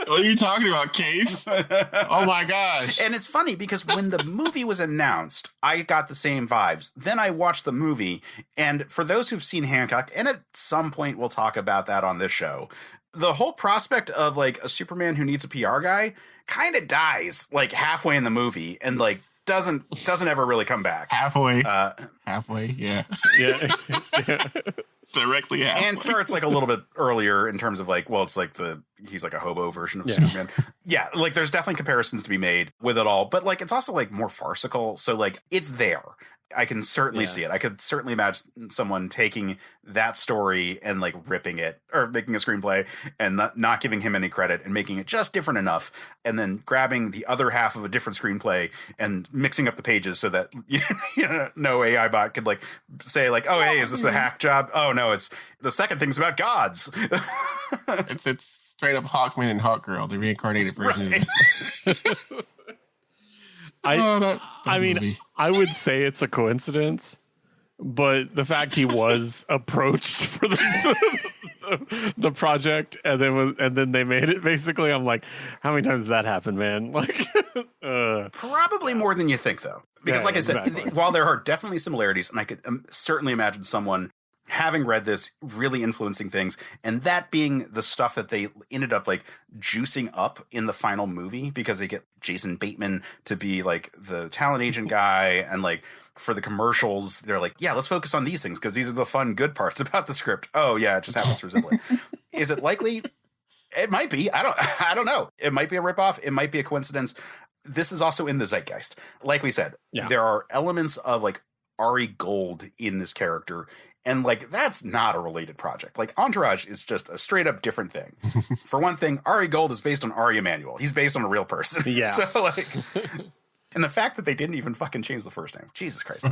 What are you talking about, Case? Oh my gosh. And it's funny because when the movie was announced, I got the same vibes. Then I watched the movie, and for those who've seen Hancock, and at some point we'll talk about that on this show, the whole prospect of like a Superman who needs a PR guy kind of dies like halfway in the movie and like doesn't ever really come back. Halfway. Halfway, yeah. Yeah. Directly halfway. And starts like a little bit earlier in terms of like, well, it's like he's like a hobo version of Superman. Yeah, like there's definitely comparisons to be made with it all, but like it's also like more farcical. So like it's there. I can certainly see it. I could certainly imagine someone taking that story and like ripping it or making a screenplay and not giving him any credit and making it just different enough. And then grabbing the other half of a different screenplay and mixing up the pages so that, you know, no AI bot could like say like, oh, hey, is this a hack job? Oh, no, it's the second thing's about gods. It's straight up Hawkman and Hawkgirl, the reincarnated version of it. I mean, movie. I would say it's a coincidence, but the fact he was approached for the project and then they made it, basically, I'm like, how many times does that happen, man? Like, probably more than you think, though, because like I said, exactly. while there are definitely similarities, and I could certainly imagine someone having read this really influencing things, and that being the stuff that they ended up like juicing up in the final movie because they get Jason Bateman to be like the talent agent guy, and like for the commercials they're like, yeah, let's focus on these things because these are the fun good parts about the script. Oh yeah, it just happens to resemble it. Is it likely? It might be. I don't know. It might be a ripoff. It might be a coincidence. This is also in the zeitgeist. Like we said, there are elements of like Ari Gold in this character. And like, that's not a related project. Like Entourage is just a straight up different thing. For one thing, Ari Gold is based on Ari Emanuel. He's based on a real person. Yeah. So like, and the fact that they didn't even fucking change the first name. Jesus Christ.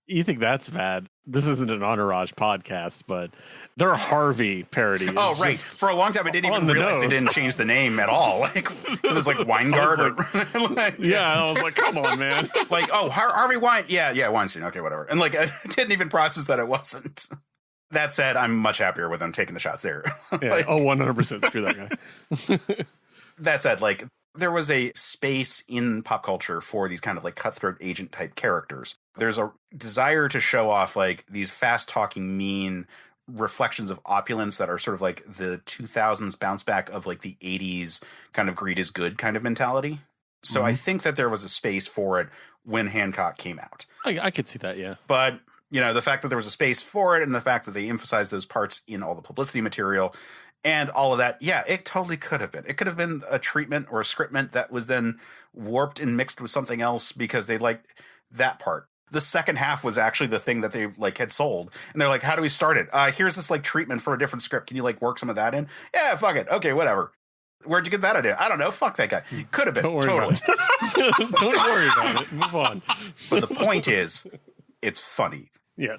you think that's bad? This isn't an Entourage podcast, but there are Harvey parodies. Oh, right. For a long time, I didn't even realize they didn't change the name at all. Like, because it's like Weingart. I was like, come on, man. Like, oh, Harvey Wein. Yeah, Weinstein. Okay, whatever. And like, I didn't even process that it wasn't. That said, I'm much happier with them taking the shots there. Yeah. Like, 100% screw that guy. That said, like, there was a space in pop culture for these kind of like cutthroat agent type characters. There's a desire to show off like these fast talking, mean reflections of opulence that are sort of like the 2000s bounce back of like the 80s kind of greed is good kind of mentality. So I think that there was a space for it when Hancock came out. I could see that, yeah. But, you know, the fact that there was a space for it and the fact that they emphasized those parts in all the publicity material and all of that, yeah, it totally could have been. It could have been a treatment or a scriptment that was then warped and mixed with something else because they liked that part. The second half was actually the thing that they like had sold. And they're like, how do we start it? Here's this like treatment for a different script. Can you like work some of that in? Yeah, fuck it. Okay, whatever. Where'd you get that idea? I don't know. Fuck that guy. Could have been. Don't worry about it. Don't worry about it. Move on. But the point is, it's funny. Yes.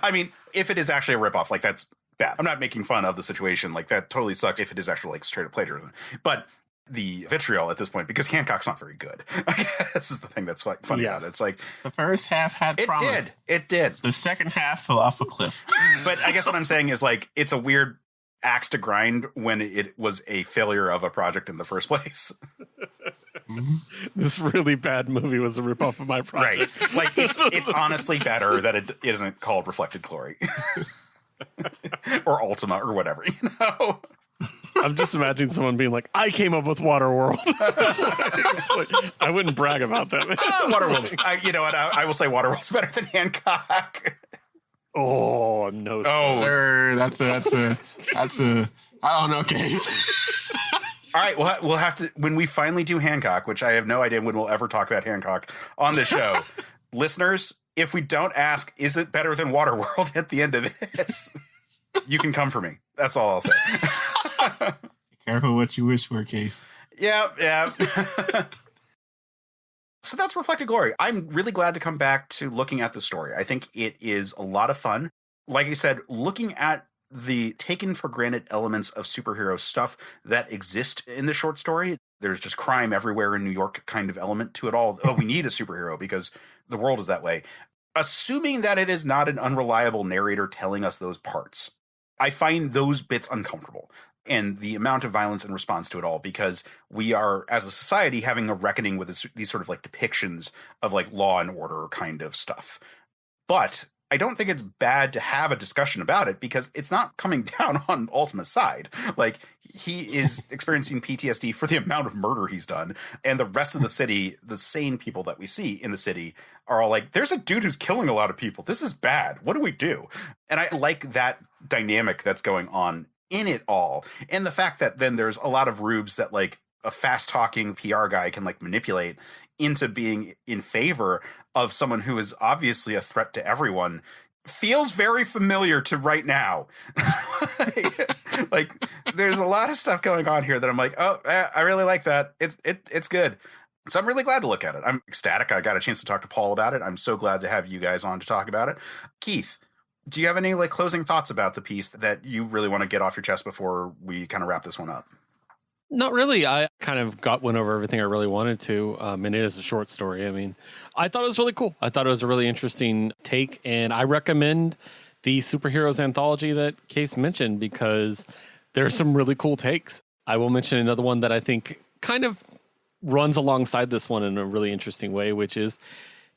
I mean, if it is actually a ripoff, like that's bad. I'm not making fun of the situation. Like that totally sucks if it is actually like straight up plagiarism. But the vitriol at this point because Hancock's not very good. I guess this is the thing that's like funny about it. It's like the first half had promise. It did. The second half fell off a cliff. But I guess what I'm saying is like it's a weird axe to grind when it was a failure of a project in the first place. This really bad movie was a ripoff of my project. Right. Like it's honestly better that it isn't called Reflected Glory. Or Ultima or whatever, you know? I'm just imagining someone being like, I came up with Waterworld. Like, I wouldn't brag about that. Waterworld. You know what? I will say Waterworld's better than Hancock. Oh, no. Sir, that's a I don't know, case. All right, we'll have to, when we finally do Hancock, which I have no idea when we'll ever talk about Hancock on the show. Listeners, if we don't ask, is it better than Waterworld at the end of this? You can come for me. That's all I'll say. Careful what you wish for, Case. Yeah. So that's Reflected Glory. I'm really glad to come back to looking at the story. I think it is a lot of fun. Like I said, looking at the taken for granted elements of superhero stuff that exist in the short story. There's just crime everywhere in New York kind of element to it all. Oh, we need a superhero because the world is that way. Assuming that it is not an unreliable narrator telling us those parts, I find those bits uncomfortable. And the amount of violence in response to it all, because we are, as a society, having a reckoning with these sort of like depictions of like law and order kind of stuff. But I don't think it's bad to have a discussion about it because it's not coming down on Ultima's side. Like, he is experiencing PTSD for the amount of murder he's done. And the rest of the city, the sane people that we see in the city are all like, there's a dude who's killing a lot of people. This is bad. What do we do? And I like that dynamic that's going on in it all. And the fact that then there's a lot of rubes that like a fast talking PR guy can like manipulate into being in favor of someone who is obviously a threat to everyone feels very familiar to right now. like there's a lot of stuff going on here that I'm like, oh, I really like that. It's good. So I'm really glad to look at it. I'm ecstatic. I got a chance to talk to Paul about it. I'm so glad to have you guys on to talk about it. Keith, do you have any like closing thoughts about the piece that you really want to get off your chest before we kind of wrap this one up? Not really. I kind of went over everything I really wanted to. And it is a short story. I mean, I thought it was really cool. I thought it was a really interesting take. And I recommend the superheroes anthology that Case mentioned because there's some really cool takes. I will mention another one that I think kind of runs alongside this one in a really interesting way, which is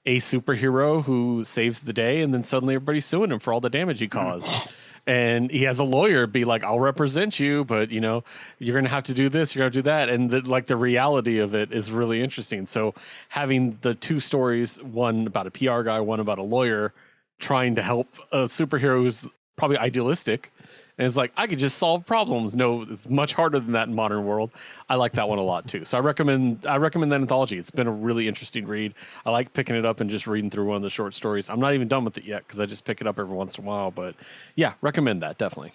a superhero who saves the day and then suddenly everybody's suing him for all the damage he caused. And he has a lawyer be like, I'll represent you, but you know, you're going to have to do this, you're going to do that. And the reality of it is really interesting. So having the two stories, one about a PR guy, one about a lawyer trying to help a superhero who's probably idealistic. And it's like, I could just solve problems. No, it's much harder than that in modern world. I like that one a lot too. So I recommend that anthology. It's been a really interesting read. I like picking it up and just reading through one of the short stories. I'm not even done with it yet because I just pick it up every once in a while. But yeah, recommend that, definitely.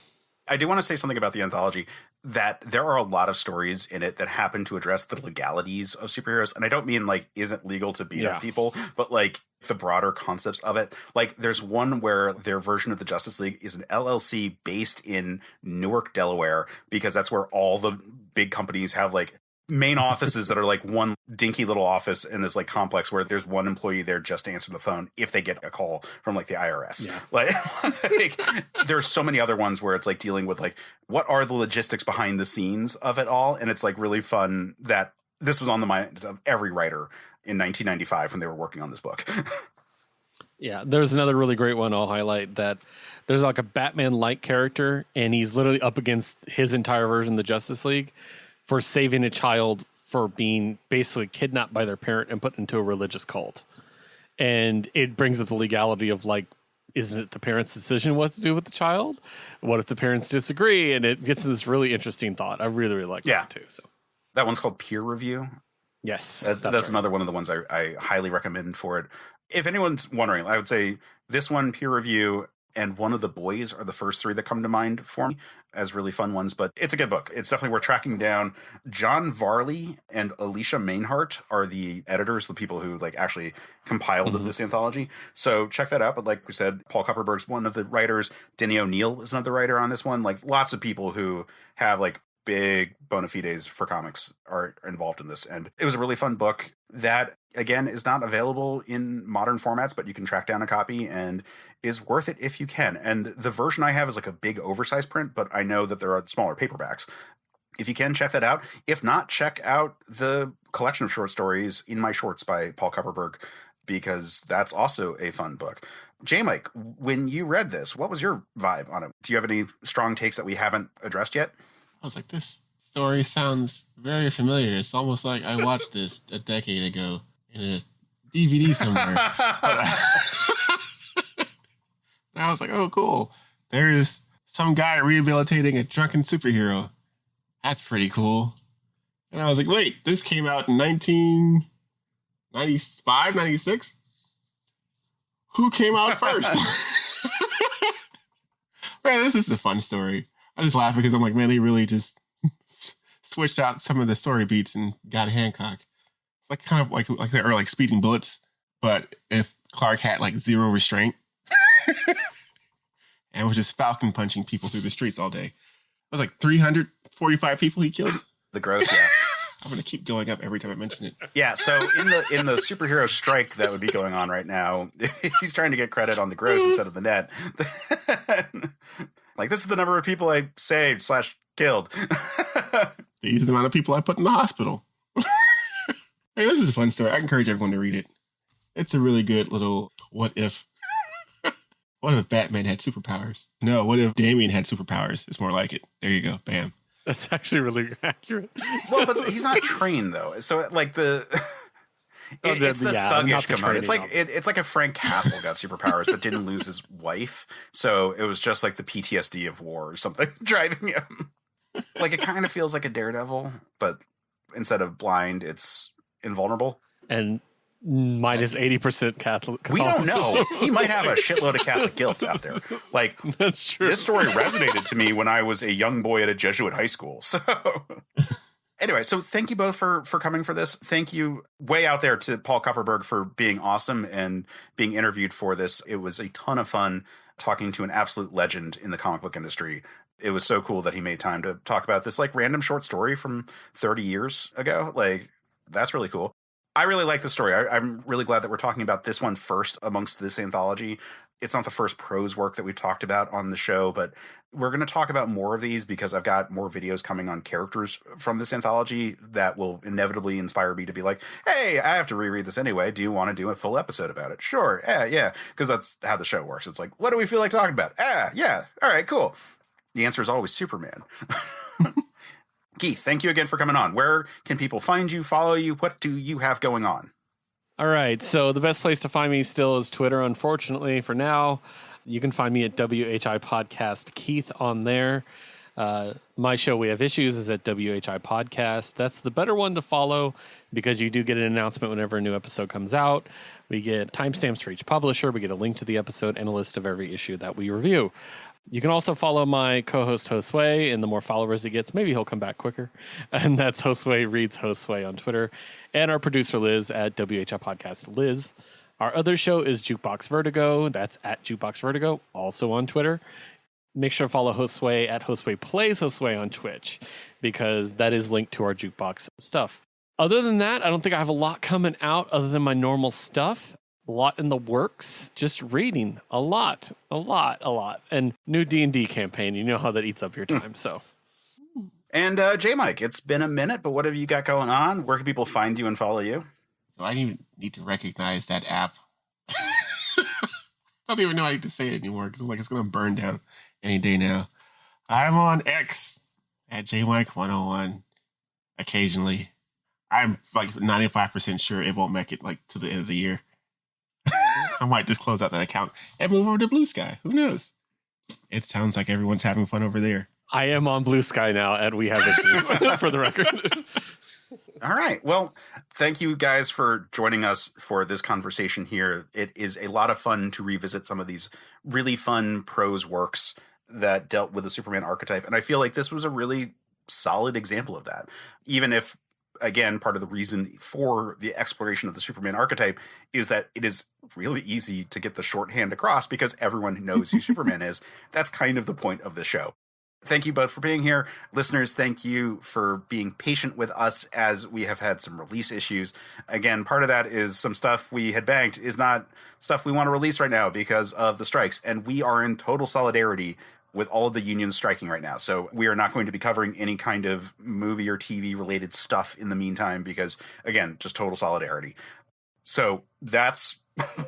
I do want to say something about the anthology, that there are a lot of stories in it that happen to address the legalities of superheroes. And I don't mean like, isn't legal to beat up people, but like the broader concepts of it. Like there's one where their version of the Justice League is an LLC based in Newark, Delaware, because that's where all the big companies have like main offices that are like one dinky little office in this like complex where there's one employee there just to answer the phone if they get a call from like the IRS. Yeah. Like there's so many other ones where it's like dealing with like what are the logistics behind the scenes of it all, and it's like really fun that this was on the minds of every writer in 1995 when they were working on this book. Yeah, there's another really great one I'll highlight, that there's like a Batman-like character and he's literally up against his entire version of the Justice League for saving a child for being basically kidnapped by their parent and put into a religious cult. And it brings up the legality of like, isn't it the parent's decision what to do with the child? What if the parents disagree? And it gets to this really interesting thought. I really, really like that too. So that one's called Peer Review. Yes. That's right. Another one of the ones I highly recommend for it. If anyone's wondering, I would say this one, Peer Review, and One of the Boys are the first three that come to mind for me as really fun ones, but it's a good book. It's definitely worth tracking down. John Varley and Alicia Mainhart are the editors, the people who like actually compiled this anthology. So check that out. But like we said, Paul Kupperberg's one of the writers. Denny O'Neil is another writer on this one. Like lots of people who have like big bona fides for comics are involved in this. And it was a really fun book that, again, is not available in modern formats, but you can track down a copy and is worth it if you can. And the version I have is like a big oversized print, but I know that there are smaller paperbacks. If you can, check that out. If not, check out the collection of short stories In My Shorts by Paul Kupperberg, because that's also a fun book. Jmike, when you read this, what was your vibe on it? Do you have any strong takes that we haven't addressed yet? I was like, this story sounds very familiar. It's almost like I watched this a decade ago in a DVD somewhere. And I was like, oh, cool. There's some guy rehabilitating a drunken superhero. That's pretty cool. And I was like, wait, this came out in 1995, 96? Who came out first? Man, this is a fun story. I just laugh because I'm like, man, they really just switched out some of the story beats and got Hancock. It's like kind of like they are like Speeding Bullets, but if Clark had like zero restraint and was just falcon punching people through the streets all day. It was like 345 people he killed. The gross, yeah. I'm going to keep going up every time I mention it. Yeah, so in the superhero strike that would be going on right now, he's trying to get credit on the gross instead of the net. Like, this is the number of people I saved / killed. These are the amount of people I put in the hospital. Hey, this is a fun story. I encourage everyone to read it. It's a really good little what if. What if Batman had superpowers? No, what if Damian had superpowers? It's more like it. There you go. Bam. That's actually really accurate. Well, but he's not trained though. So like it's the thuggish component. It's like if Frank Castle got superpowers but didn't lose his wife. So it was just like the PTSD of war or something driving him. Like it kind of feels like a Daredevil, but instead of blind, it's invulnerable. And minus 80% Catholic. We don't know. He might have a shitload of Catholic guilt out there. Like, that's true. This story resonated to me when I was a young boy at a Jesuit high school. So anyway, so thank you both for coming for this. Thank you way out there to Paul Kupperberg for being awesome and being interviewed for this. It was a ton of fun talking to an absolute legend in the comic book industry. It was so cool that he made time to talk about this like random short story from 30 years ago. Like, that's really cool. I really like the story. I'm really glad that we're talking about this one first amongst this anthology. It's not the first prose work that we've talked about on the show, but we're going to talk about more of these because I've got more videos coming on characters from this anthology that will inevitably inspire me to be like, hey, I have to reread this anyway. Do you want to do a full episode about it? Sure. Yeah. Because that's how the show works. It's like, what do we feel like talking about? Yeah. All right, cool. The answer is always Superman. Keith, thank you again for coming on. Where can people find you, follow you? What do you have going on? All right. So the best place to find me still is Twitter, unfortunately, for now. You can find me at WHI Podcast Keith on there. My show, We Have Issues, is at WHI Podcast. That's the better one to follow because you do get an announcement whenever a new episode comes out. We get timestamps for each publisher. We get a link to the episode and a list of every issue that we review. You can also follow my co-host Josue, and the more followers he gets, maybe he'll come back quicker. And that's Josue Reads Josue on Twitter. And our producer Liz at WHI Podcast Liz. Our other show is Jukebox Vertigo. That's at Jukebox Vertigo, also on Twitter. Make sure to follow Josue at Josue Plays Josue on Twitch because that is linked to our Jukebox stuff. Other than that, I don't think I have a lot coming out other than my normal stuff. A lot in the works, just reading a lot. And new D&D campaign. You know how that eats up your time, so. And Jmike, it's been a minute, but what have you got going on? Where can people find you and follow you? So I didn't even need to recognize that app. I don't even know how to say it anymore because I'm like, it's going to burn down any day now. I'm on X at Jmike101 occasionally. I'm like 95% sure it won't make it like to the end of the year. I might just close out that account and move over to Blue Sky. Who knows? It sounds like everyone's having fun over there. I am on Blue Sky now, and We Have Issues, for the record. All right. Well, thank you guys for joining us for this conversation here. It is a lot of fun to revisit some of these really fun prose works that dealt with the Superman archetype. And I feel like this was a really solid example of that. Even if, again, part of the reason for the exploration of the Superman archetype is that it is really easy to get the shorthand across because everyone knows who Superman is. That's kind of the point of the show. Thank you both for being here. Listeners, thank you for being patient with us as we have had some release issues. Again, part of that is some stuff we had banked is not stuff we want to release right now because of the strikes. And we are in total solidarity with all of the unions striking right now. So we are not going to be covering any kind of movie or TV related stuff in the meantime because, again, just total solidarity. So that's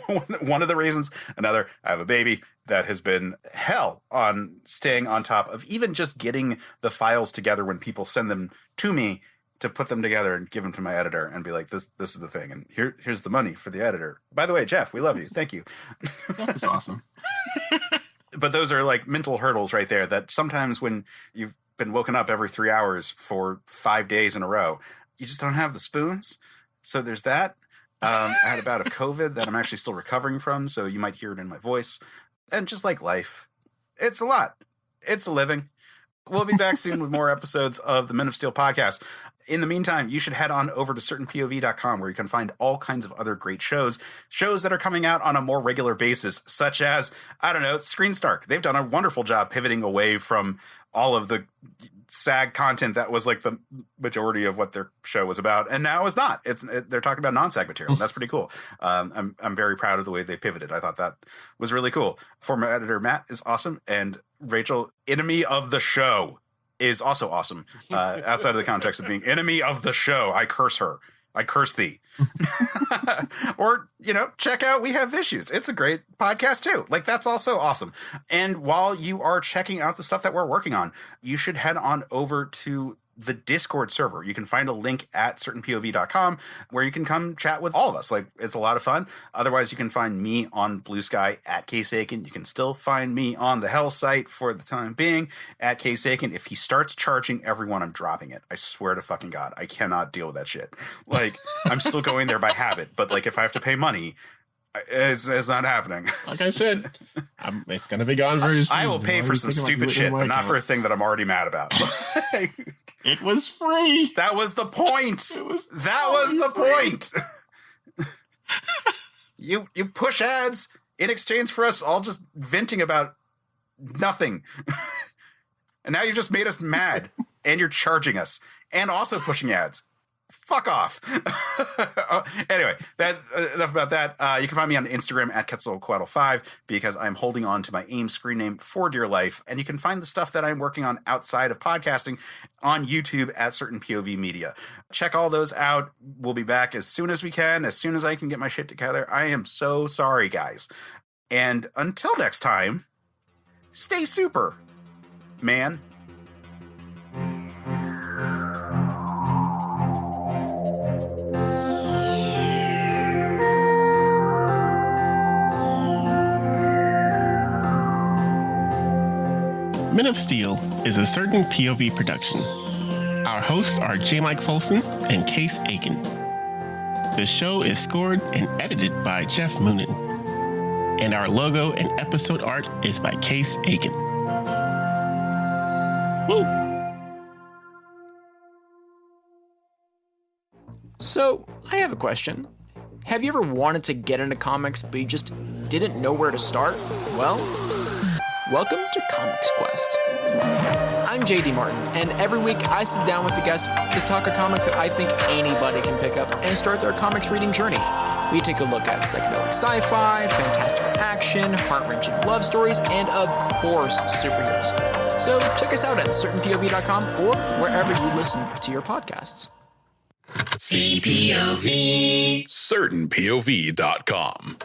one of the reasons. Another, I have a baby that has been hell on staying on top of even just getting the files together when people send them to me to put them together and give them to my editor and be like, this is the thing. And here's the money for the editor. By the way, Geoff, we love you. Thank you. That's awesome. But those are like mental hurdles right there that sometimes when you've been woken up every 3 hours for 5 days in a row, you just don't have the spoons. So there's that. I had a bout of COVID that I'm actually still recovering from, so you might hear it in my voice. And just like life, it's a lot. It's a living. We'll be back soon with more episodes of the Men of Steel podcast. In the meantime, you should head on over to certainpov.com where you can find all kinds of other great shows that are coming out on a more regular basis, such as, I don't know, Screen Snark. They've done a wonderful job pivoting away from all of the SAG content that was like the majority of what their show was about, and now it's not. They're talking about non-SAG material. That's pretty cool. I'm very proud of the way they pivoted. I thought that was really cool. Former editor Matt is awesome, and Rachel, enemy of the show, is also awesome. Outside of the context of being enemy of the show, I curse her. I curse thee. Or, check out We Have Issues. It's a great podcast too. Like, that's also awesome. And while you are checking out the stuff that we're working on, you should head on over to the Discord server. You can find a link at certainpov.com where you can come chat with all of us. Like, it's a lot of fun. Otherwise, you can find me on Blue Sky at Case Aiken. You can still find me on the Hell site for the time being at Case Aiken. If he starts charging everyone, I'm dropping it. I swear to fucking God, I cannot deal with that shit. Like, I'm still going there by habit, but like, if I have to pay money, it's not happening. Like I said, it's going to be gone very soon. I will pay for some stupid shit, but not for a thing that I'm already mad about. It was free. That was the point. That was the point. You push ads in exchange for us all just venting about nothing. And now you just made us mad. And you're charging us. And also pushing ads. Fuck off. Anyway, enough about that. You can find me on Instagram at Quetzalcoatl5 because I'm holding on to my AIM screen name for dear life. And you can find the stuff that I'm working on outside of podcasting on YouTube at Certain POV Media. Check all those out. We'll be back as soon as we can, as soon as I can get my shit together. I am so sorry, guys. And until next time, stay super, man. Men of Steel is a Certain POV production. Our hosts are Jmike Folsom and Case Aiken. The show is scored and edited by Geoff Moonen. And our logo and episode art is by Case Aiken. Woo! So, I have a question. Have you ever wanted to get into comics but you just didn't know where to start? Well, welcome to Comics Quest. I'm JD Martin, and every week I sit down with a guest to talk a comic that I think anybody can pick up and start their comics reading journey. We take a look at psychedelic sci-fi, fantastical action, heart-wrenching love stories, and of course, superheroes. So check us out at certainpov.com or wherever you listen to your podcasts. CPOV. CertainPOV.com.